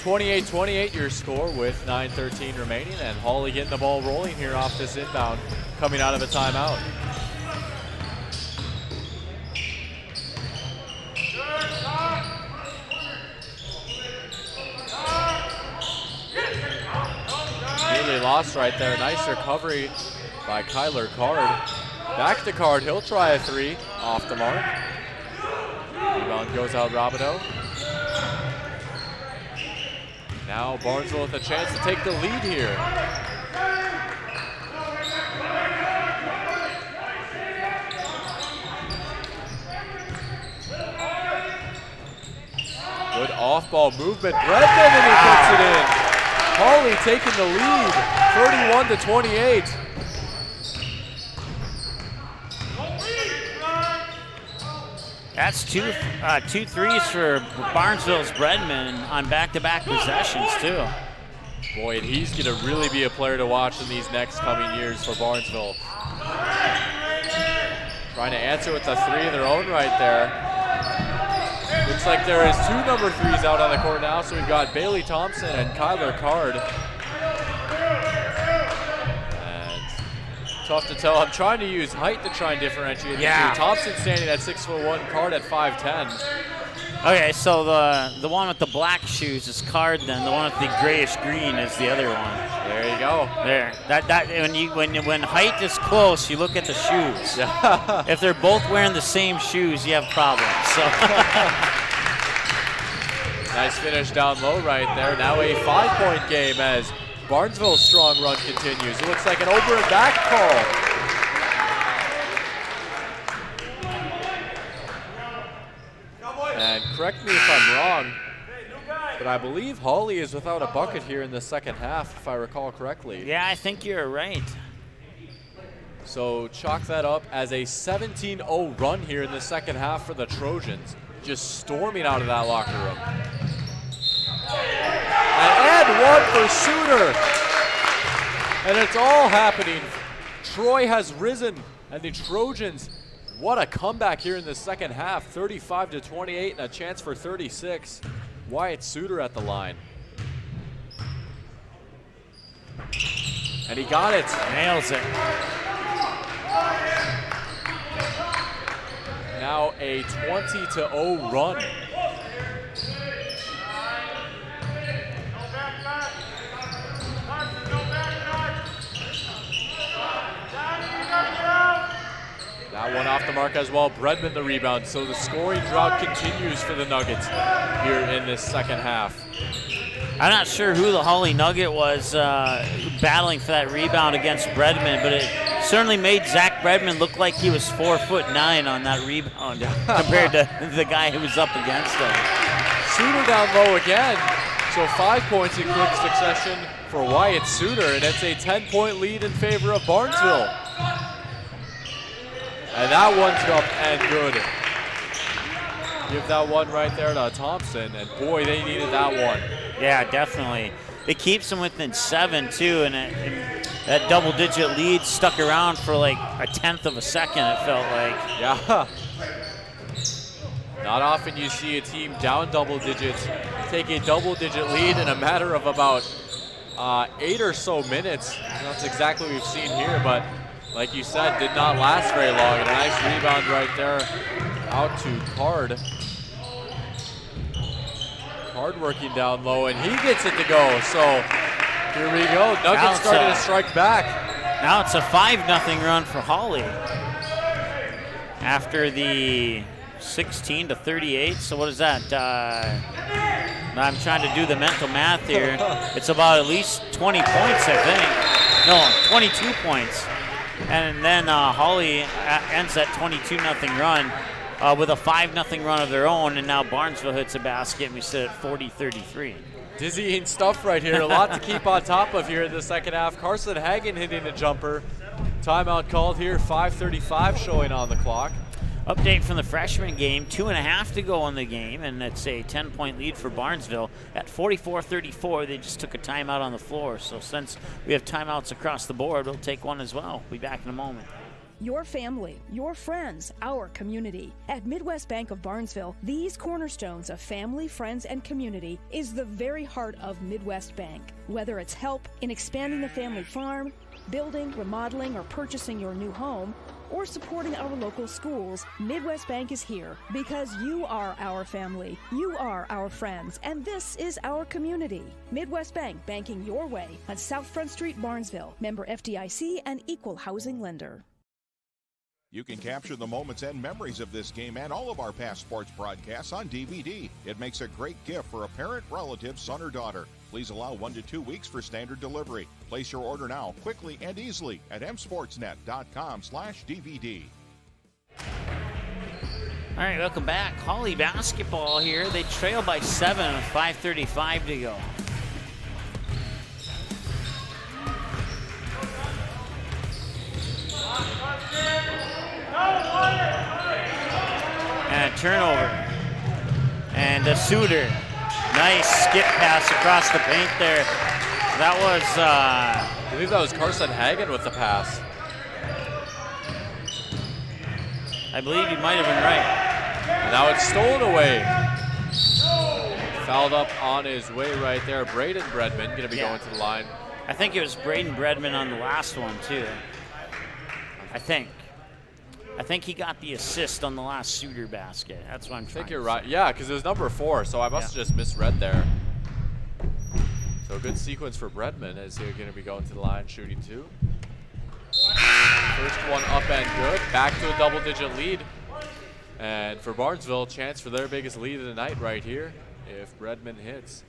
28-28 your score with 9:13 remaining, and Hawley getting the ball rolling here off this inbound, coming out of a timeout. Nearly lost right there. Nice recovery by Kyler Card. Back to Card, he'll try a three off the mark. Rebound goes out Robideau. Now Barnesville with a chance to take the lead here. Good off-ball movement. Bredman, and he puts it in. Hawley taking the lead, 31-28. That's two threes for Barnesville's Bredman on back-to-back possessions, too. Boy, and he's going to really be a player to watch in these next coming years for Barnesville. Trying to answer with a three of their own right there. Looks like there is two number threes out on the court now, so we've got Bailey Thompson and Kyler Card. Tough to tell. I'm trying to use height to try and differentiate. Yeah. Thompson standing at 6'1", Card at 5'10". Okay, so the one with the black shoes is Card, then the one with the grayish green is the other one. There you go. There. When height is close, you look at the shoes. Yeah. If they're both wearing the same shoes, you have problems. So. Nice finish down low right there. Now a 5-point game as Barnesville's strong run continues. It looks like an over and back call. And correct me if I'm wrong, but I believe Hawley is without a bucket here in the second half, if I recall correctly. Yeah, I think you're right. So chalk that up as a 17-0 run here in the second half for the Trojans, just storming out of that locker room. And one for Suter. And it's all happening. Troy has risen, and the Trojans, what a comeback here in the second half. 35-28 and a chance for 36. Wyatt Suter at the line. And he got it. Nails it. Now a 20-0 run. That one off the mark as well. Bredman the rebound. So the scoring drought continues for the Nuggets here in this second half. I'm not sure who the Hawley Nugget was battling for that rebound against Bredman, but it certainly made Zach Bredman look like he was 4'9" on that rebound compared to the guy who was up against him. Suter down low again. So 5 points in quick succession for Wyatt Suter, and it's a 10-point lead in favor of Barnesville. And that one's up and good. Give that one right there to Thompson, and boy, they needed that one. Yeah, definitely. It keeps them within 7, too, and that double-digit lead stuck around for like a tenth of a second, it felt like. Yeah. Not often you see a team down double digits take a double-digit lead in a matter of about 8 or so minutes. That's exactly what we've seen here, but like you said, did not last very long. And a nice rebound right there out to Card. Card working down low, and he gets it to go. So here we go. Nuggets starting to strike back. Now it's a 5-0 run for Hawley. after the 16-38. So what is that? I'm trying to do the mental math here. It's about at least 20 points, I think. No, 22 points. And then Hawley ends that 22-0 run with a 5-0 run of their own, and now Barnesville hits a basket, and we sit at 40-33. Dizzying stuff right here. A lot to keep on top of here in the second half. Carson Hagen hitting the jumper. Timeout called here, 5:35 showing on the clock. Update from the freshman game, 2.5 to go in the game, and it's a 10-point lead for Barnesville. At 44-34, they just took a timeout on the floor. So since we have timeouts across the board, we'll take one as well. We'll be back in a moment. Your family, your friends, our community. At Midwest Bank of Barnesville, these cornerstones of family, friends, and community is the very heart of Midwest Bank. Whether it's help in expanding the family farm, building, remodeling, or purchasing your new home, or supporting our local schools, Midwest Bank is here because you are our family, you are our friends, and this is our community. Midwest Bank, banking your way on South Front Street, Barnesville. Member FDIC and equal housing lender. You can capture the moments and memories of this game and all of our past sports broadcasts on DVD. It makes a great gift for a parent, relative, son, or daughter. Please allow 1 to 2 weeks for standard delivery. Place your order now, quickly and easily at msportsnet.com/DVD. All right, welcome back. Hawley basketball here. They trail by 7 with 5:35 to go. And a turnover. And a Suter. Nice skip pass across the paint there. That was... I believe that was Carson Hagen with the pass. I believe you might have been right. And now it's stolen away. Fouled up on his way right there. Braden Bredman going to be going to the line. I think it was Braden Bredman on the last one, too. I think he got the assist on the last Suter basket. That's what I'm trying to say. I think you're right. Yeah, because it was number 4, so I must have just misread there. So a good sequence for Bredman as they're going to be going to the line, shooting 2. First one up and good. Back to a double-digit lead. And for Barnesville, chance for their biggest lead of the night right here if Bredman hits.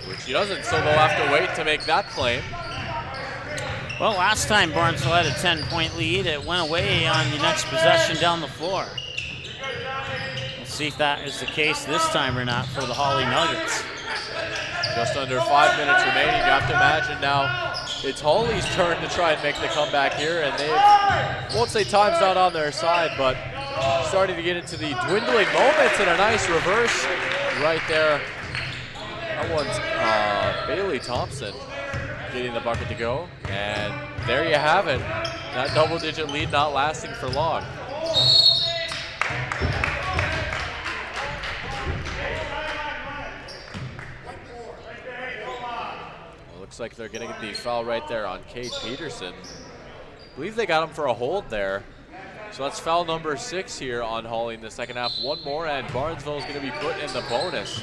Which he doesn't, so they'll have to wait to make that claim. Well, last time Barnesville had a 10-point lead, it went away on the next possession down the floor. We'll see if that is the case this time or not for the Hawley Nuggets. Just under 5 minutes remaining. You have to imagine now it's Hawley's turn to try and make the comeback here, and they won't say time's not on their side, but starting to get into the dwindling moments, and a nice reverse right there. That one's Bailey Thompson getting the bucket to go. And there you have it. That double-digit lead not lasting for long. Well, looks like they're going to get the foul right there on Cade Peterson. I believe they got him for a hold there. So that's foul number 6 here on Hawley in the second half. One more, and Barnesville is going to be put in the bonus.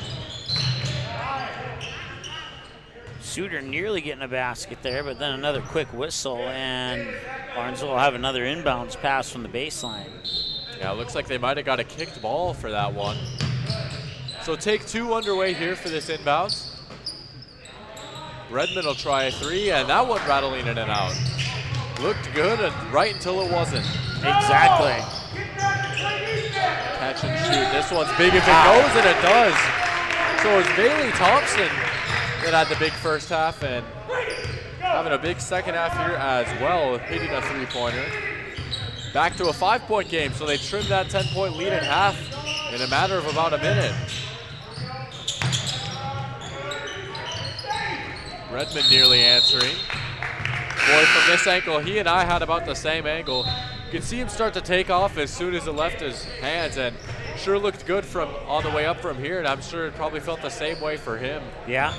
Suter nearly getting a basket there, but then another quick whistle, and Barnesville will have another inbounds pass from the baseline. Yeah, it looks like they might have got a kicked ball for that one. So take 2 underway here for this inbounds. Redmond will try a 3, and that one rattling in and out. Looked good and right until it wasn't. Exactly. Catch and shoot. This one's big if it goes, and it does. So it's Bailey Thompson that had the big first half and having a big second half here as well, hitting a 3-pointer. Back to a 5-point game, so they trimmed that 10-point lead in half in a matter of about a minute. Redmond nearly answering. Boy, from this angle, he and I had about the same angle. You could see him start to take off as soon as it left his hands, and sure looked good from on the way up from here, and I'm sure it probably felt the same way for him. Yeah.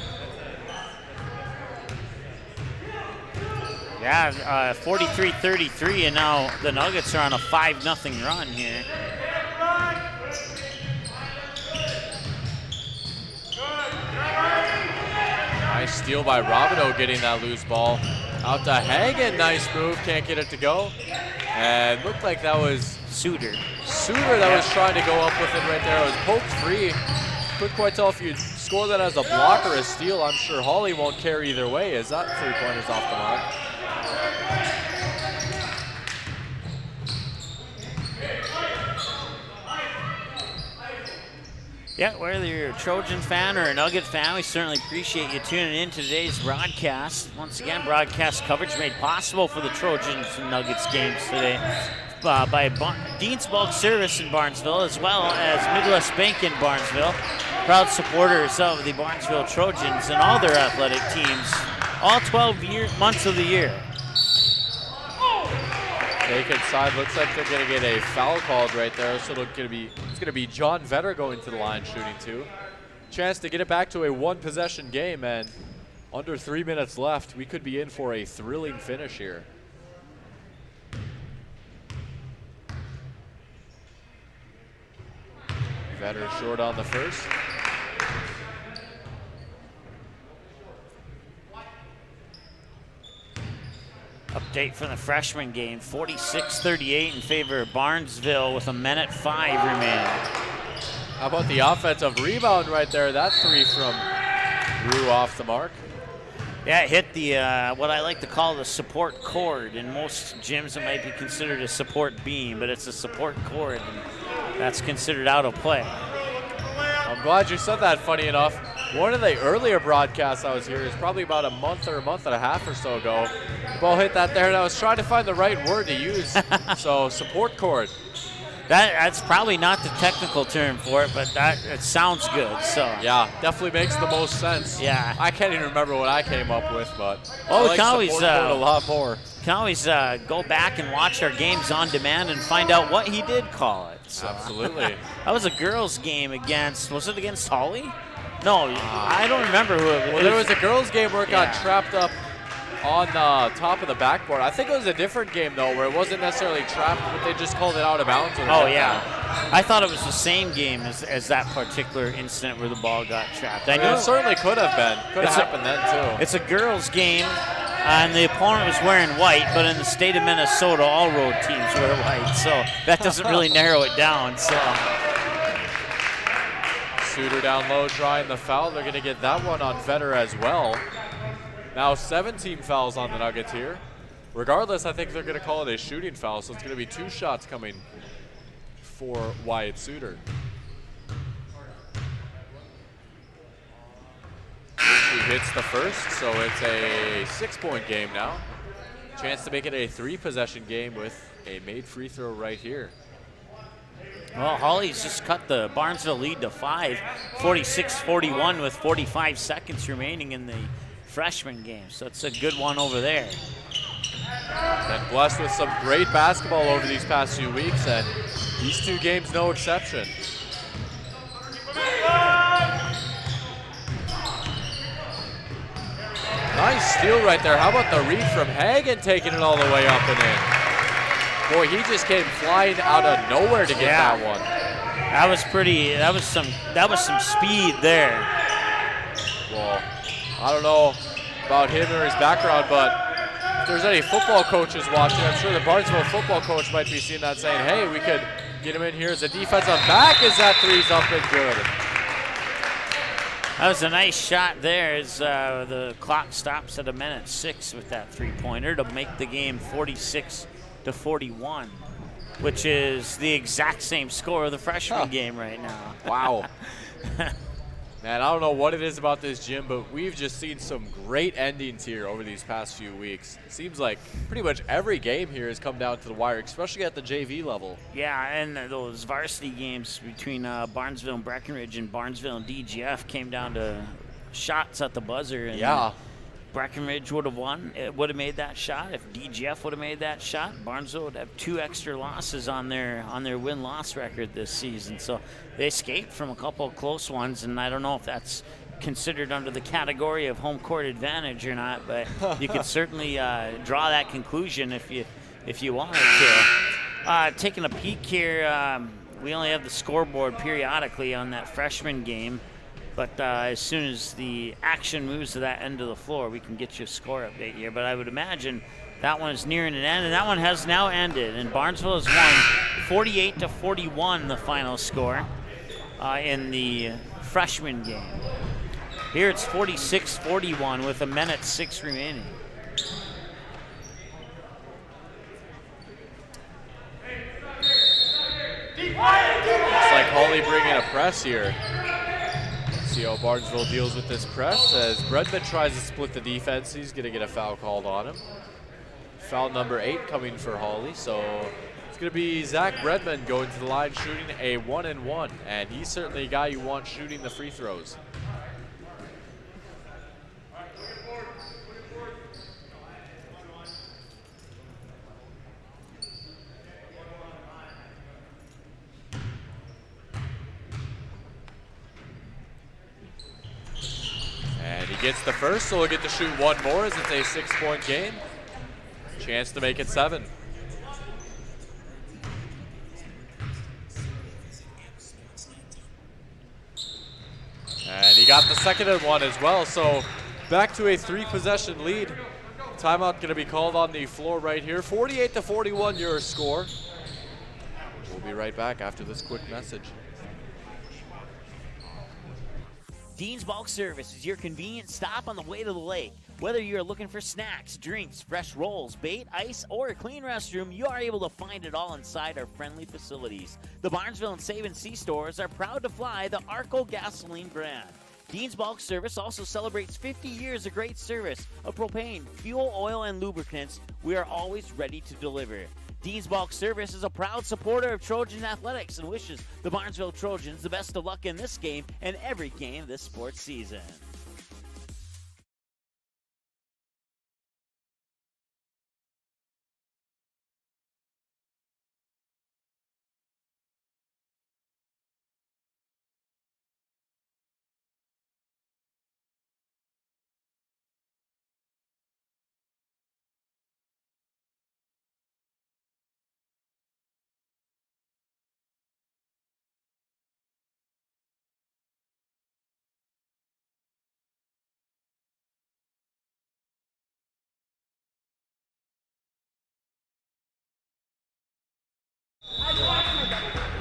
Yeah, 43-33, and now the Nuggets are on a 5-0 run here. Nice steal by Robideau getting that loose ball. Out to Hagen, nice move, can't get it to go. And looked like that was Suter that was trying to go up with it right there. It was poked free. Couldn't quite tell if you score that as a block or a steal. I'm sure Hawley won't care either way as that three-pointer's off the mark. Yeah, whether you're a Trojan fan or a Nugget fan, we certainly appreciate you tuning in to today's broadcast. Once again, broadcast coverage made possible for the Trojans and Nuggets games today by Dean's Bulk Service in Barnesville, as well as Midwest Bank in Barnesville. Proud supporters of the Barnesville Trojans and all their athletic teams, all 12 months of the year. Take inside, looks like they're going to get a foul called right there, so it's going to be John Vetter going to the line shooting two. Chance to get it back to a one-possession game, and under 3 minutes left, we could be in for a thrilling finish here. Vetter short on the first. Update from the freshman game, 46-38 in favor of Barnesville with 1:05 remaining. How about the offensive rebound right there? That three from Rue off the mark. Yeah, it hit the what I like to call the support cord. In most gyms, it might be considered a support beam, but it's a support cord, and that's considered out of play. I'm glad you said that, funny enough. One of the earlier broadcasts I was here is probably about a month and a half or so ago. The ball hit that there, and I was trying to find the right word to use. So, support cord. That's probably not the technical term for it, but it sounds good. So yeah, definitely makes the most sense. Yeah, I can't even remember what I came up with, but we like can always a lot more. Can always go back and watch our games on demand and find out what he did call it. So. Absolutely. That was a girls' game was it against Hawley? No, I don't remember who it was. Well, there was a girls' game where it got trapped up on the top of the backboard. I think it was a different game, though, where it wasn't necessarily trapped, but they just called it out of bounds. Oh, yeah. I thought it was the same game as that particular incident where the ball got trapped. I know it certainly could have been. Could have happened then, too. It's a girls' game, and the opponent was wearing white, but in the state of Minnesota, all road teams wear white, so that doesn't really narrow it down. So. Suter down low, drawing the foul. They're going to get that one on Vetter as well. Now 17 fouls on the Nuggets here. Regardless, I think they're going to call it a shooting foul, so it's going to be 2 shots coming for Wyatt Suter. He hits the first, so it's a 6-point game now. Chance to make it a 3-possession game with a made free throw right here. Well, Hawley's just cut the Barnesville lead to 5, 46-41 with 45 seconds remaining in the freshman game. So it's a good one over there. Been blessed with some great basketball over these past few weeks, and these 2 games no exception. Nice steal right there. How about the read from Hagen taking it all the way up and in? Boy, he just came flying out of nowhere to get that one. That was pretty. That was some speed there. Well, I don't know about him or his background, but if there's any football coaches watching, I'm sure the Barnesville football coach might be seeing that, saying, "Hey, we could get him in here as a defensive back." As that three's up and good. That was a nice shot there as the clock stops at 1:06 with that three-pointer to make the game 46-41, which is the exact same score of the freshman game right now. Wow. Man, I don't know what it is about this gym, but we've just seen some great endings here over these past few weeks. It seems like pretty much every game here has come down to the wire, especially at the JV level. Yeah, and those varsity games between Barnesville and Breckenridge and Barnesville and DGF came down to shots at the buzzer. And yeah. Breckenridge would have won. It would have made that shot. If DGF would have made that shot, Barnesville would have 2 extra losses on their win-loss record this season. So they escaped from a couple of close ones, and I don't know if that's considered under the category of home court advantage or not, but you could certainly draw that conclusion if you wanted to. Taking a peek here, we only have the scoreboard periodically on that freshman game. But as soon as the action moves to that end of the floor, we can get you a score update here. But I would imagine that one is nearing an end, and that one has now ended. And Barnesville has won 48-41, the final score in the freshman game. Here it's 46-41 with 1:06 remaining. Looks like Hawley bringing a press here. See how Barnesville deals with this press as Bredman tries to split the defense. He's going to get a foul called on him. Foul number 8 coming for Hawley. So it's going to be Zach Bredman going to the line shooting a 1-and-1. And he's certainly a guy you want shooting the free throws. And he gets the first, so he'll get to shoot one more as it's a 6-point game. Chance to make it 7. And he got the second and one as well, so back to a 3-possession lead. Timeout going to be called on the floor right here. 48-41 your score. We'll be right back after this quick message. Dean's Bulk Service is your convenient stop on the way to the lake. Whether you're looking for snacks, drinks, fresh rolls, bait, ice, or a clean restroom, you are able to find it all inside our friendly facilities. The Barnesville and Save & See stores are proud to fly the Arco gasoline brand. Dean's Bulk Service also celebrates 50 years of great service of propane, fuel, oil, and lubricants. We are always ready to deliver. Dean's Bulk Service is a proud supporter of Trojan athletics and wishes the Barnesville Trojans the best of luck in this game and every game this sports season.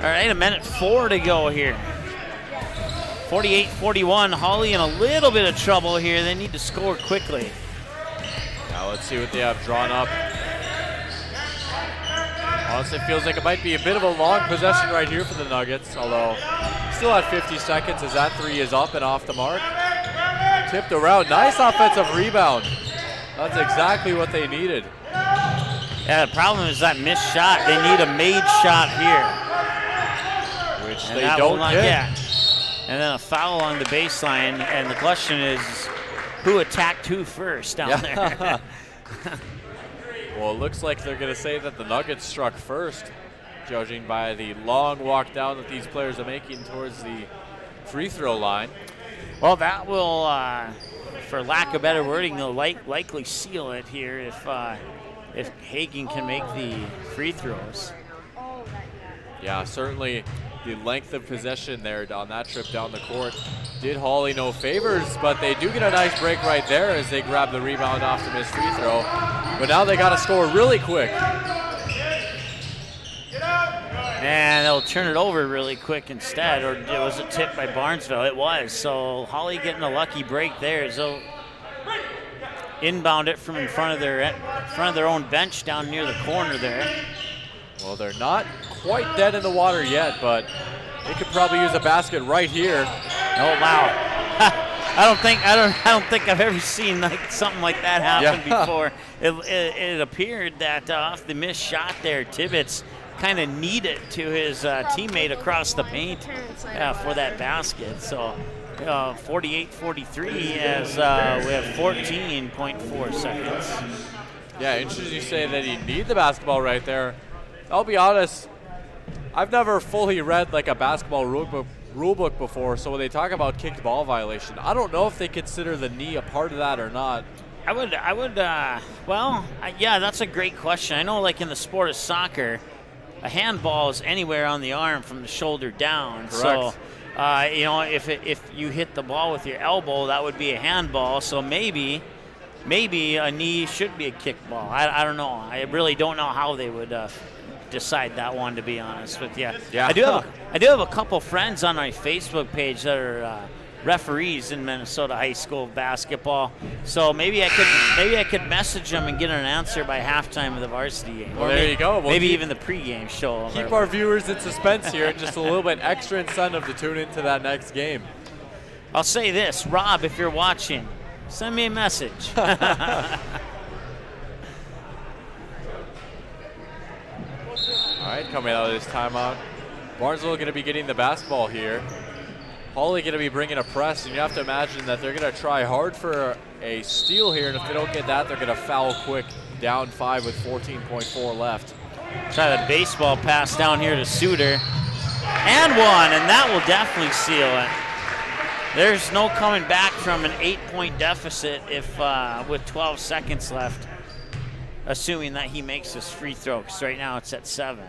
All right, 1:04 to go here. 48-41, Hawley in a little bit of trouble here. They need to score quickly. Now let's see what they have drawn up. Honestly, feels like it might be a bit of a long possession right here for the Nuggets, although still at 50 seconds as that 3 is up and off the mark. Tipped around, nice offensive rebound. That's exactly what they needed. Yeah, the problem is that missed shot. They need a made shot here. Which And they that don't will get. not And then a foul along the baseline, and the question is, who attacked who first down there? Well, it looks like they're going to say that the Nuggets struck first, judging by the long walk down that these players are making towards the free throw line. Well, that will, for lack of better wording, they'll likely seal it here if Hagen can make the free throws. Yeah, certainly the length of possession there on that trip down the court did Hawley no favors, but they do get a nice break right there as they grab the rebound off the missed free throw. But now they got to score really quick. And they'll turn it over really quick instead, or it was a tip by Barnesville. It was. So Hawley getting a lucky break there. So inbound it from in front of their own bench down near the corner there. Well, they're not quite dead in the water yet, but they could probably use a basket right here. Oh wow! I don't think I've ever seen something like that happen before. It appeared that off the missed shot there, Tibbetts kind of kneed it to his teammate across the paint for that basket. So 48-43 as we have 14.4 seconds. Yeah, interesting you say that he need the basketball right there. I'll be honest, I've never fully read like a basketball rule book before, so when they talk about kicked ball violation, I don't know if they consider the knee a part of that or not. Yeah, that's a great question. I know like in the sport of soccer, a handball is anywhere on the arm from the shoulder down. Correct. So if you hit the ball with your elbow, that would be a handball. So maybe a knee should be a kickball. I don't know. I really don't know how they would decide that one, to be honest with you. Yeah. I do have a couple friends on my Facebook page that are referees in Minnesota high school basketball. So maybe I could message them and get an answer by halftime of the varsity game. Well, there you go. Maybe even the pregame show. Keep our viewers in suspense here, just a little bit extra incentive to tune into that next game. I'll say this, Rob, if you're watching, send me a message. All right, coming out of this timeout, Barnesville going to be getting the basketball here. Hawley going to be bringing a press, and you have to imagine that they're going to try hard for a steal here, and if they don't get that, they're going to foul quick, down 5 with 14.4 left. Try the baseball pass down here to Suter. And one, and that will definitely seal it. There's no coming back from an 8-point deficit if with 12 seconds left, assuming that he makes this free throw, because right now it's at 7.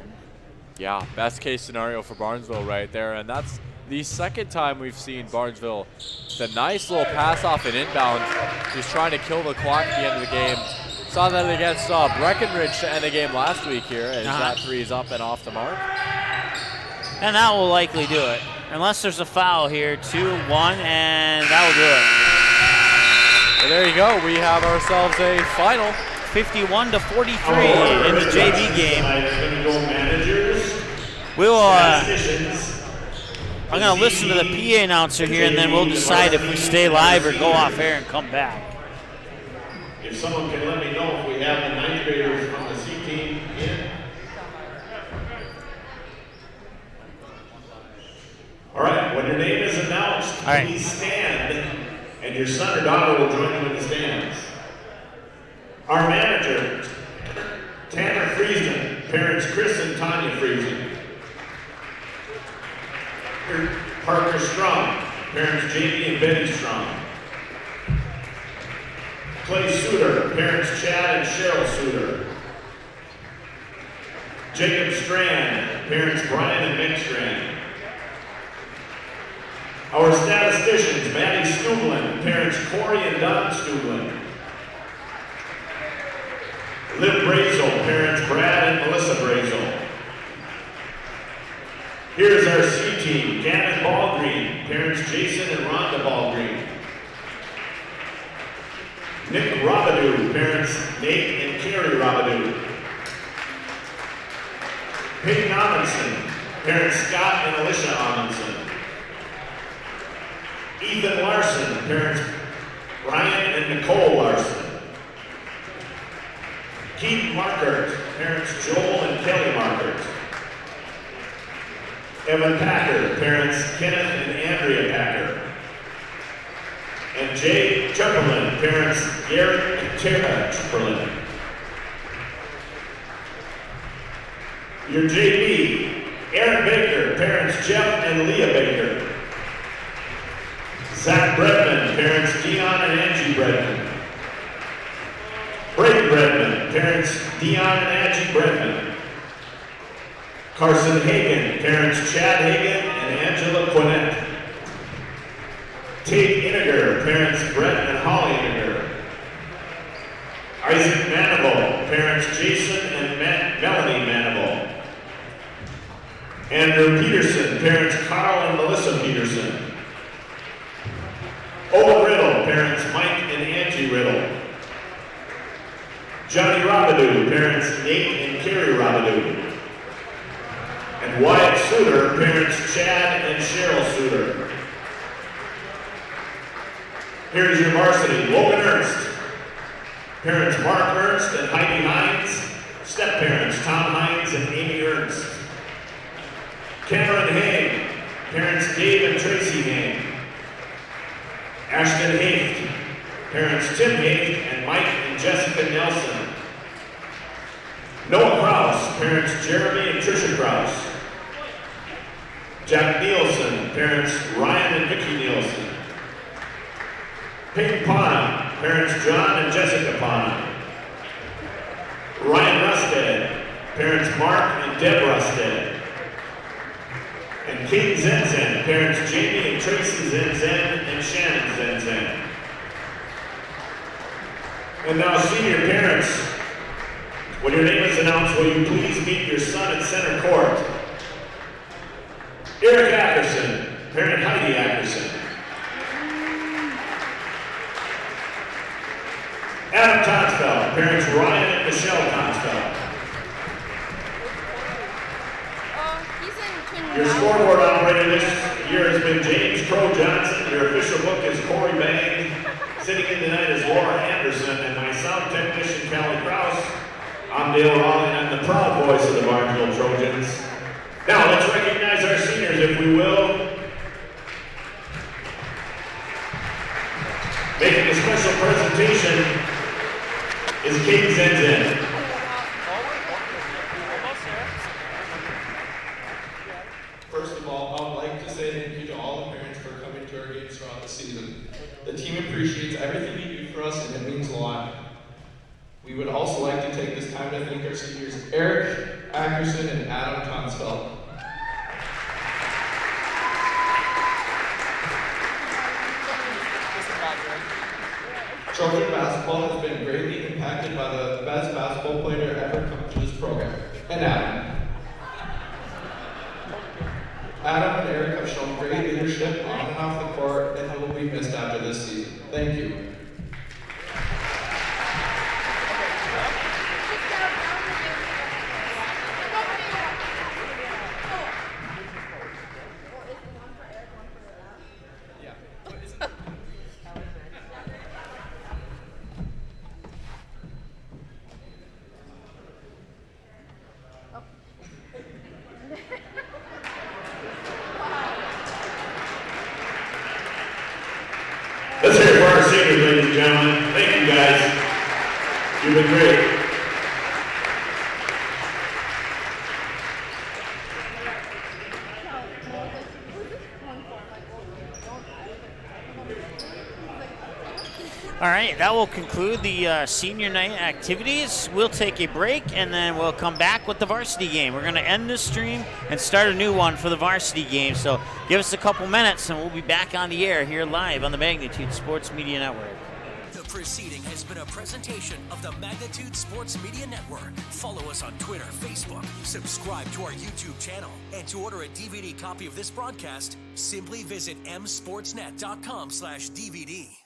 Yeah, best case scenario for Barnesville right there, and that's the second time we've seen Barnesville. It's a nice little pass off and inbound. He's trying to kill the clock at the end of the game. Saw that against Breckenridge to end the game last week here, as that three is up and off the mark. And that will likely do it. Unless there's a foul here, 2-1, and that will do it. Well, there you go. We have ourselves a final. 51-43 in the JV game. We will. I'm going to listen to the PA announcer here, and then we'll decide if we stay live or go off air and come back. If someone can let me know if we have the 9th graders from the C team in. All right, when your name is announced, please stand, and your son or daughter will join you in the stands. Our manager, Tanner Friesen, parents Chris and Tanya Friesen. Parker Strong, parents Jamie and Betty Strong. Clay Suter, parents Chad and Cheryl Suter. Jacob Strand, parents Brian and Mick Strand. Our statisticians, Maddie Stublen, parents Corey and Don Stublen. Liv Brazel, parents Brad and Melissa Brazel. Here's our C team, Gavin Ballgreen, parents Jason and Rhonda Ballgreen. Nick Robidoux, parents Nate and Carrie Robidoux. Peyton Amundsen, parents Scott and Alicia Amundsen. Ethan Larson, parents Brian and Nicole Larson. Keith Markert, parents Joel and Kelly Markert. Evan Packer, parents Kenneth and Andrea Packer. And Jay Chupperlin, parents Garrett and Tara Chupperlin. Your JV, Aaron Baker, parents Jeff and Leah Baker. Zach Bredman, parents Dion and Angie Bredman. Brady Bredman, parents Dion and Angie Bredman. Carson Hagan, parents Chad Hagan and Angela Quinnett. Tate Iniger, parents Brett and Holly Iniger. Isaac Manival, parents Jason and Melanie Manival. Andrew Peterson, parents Carl and Melissa Peterson. Owen Riddle, parents Mike and Angie Riddle. Johnny Robidoux, parents Nate and Carrie Robidoux. And Wyatt Suter, parents Chad and Cheryl Suter. Here's your varsity, Logan Ernst. Parents Mark Ernst and Heidi Hines. Step-parents Tom Hines and Amy Ernst. Cameron Haig, parents Dave and Tracy Haig. Ashton Haig, parents Tim Haig and Mike and Jessica Nelson. Noah Krause, parents Jeremy and Tricia Krause. Jack Nielsen, parents Ryan and Vicki Nielsen. Peyton Pana, parents John and Jessica Pana. Ryan Rusted, parents Mark and Deb Rusted. And Kate Zenzen, parents Jamie and Tracy Zenzen and Shannon Zenzen. And now senior parents, when your name is announced, will you please meet your son at center court? Eric Ackerson, parent Heidi Ackerson. Adam Tonsfeld, parents Ryan and Michelle Tonsfeld. Your scoreboard operator this year has been James Crow Johnson. Your official book is Corey Bang. Sitting in tonight is Laura Anderson, and my sound technician, Callie Krause. I'm Dale Hawley, and I'm the proud voice of the Barnesville Trojans. Now, let's recognize our seniors, if we will. Making a special presentation is Kate Zenzen. First of all, I would like to say thank you to all the parents for coming to our games throughout the season. The team appreciates everything you do for us, and it means a lot. We would also like to take this time to thank our seniors, Eric Ackerson and Adam Tonsfeld. Trojan basketball has been greatly impacted by the best basketball player ever come to this program, and Adam. Adam and Eric have shown great leadership on and off the court, and they will be missed after this season. Thank you. Let's hear it for our seniors, ladies and gentlemen. Thank you, guys. You've been great. All right, that will conclude the senior night activities. We'll take a break, and then we'll come back with the varsity game. We're going to end this stream and start a new one for the varsity game. So give us a couple minutes, and we'll be back on the air here live on the Magnitude Sports Media Network. The proceeding has been a presentation of the Magnitude Sports Media Network. Follow us on Twitter, Facebook, subscribe to our YouTube channel, and to order a DVD copy of this broadcast, simply visit msportsnet.com/DVD.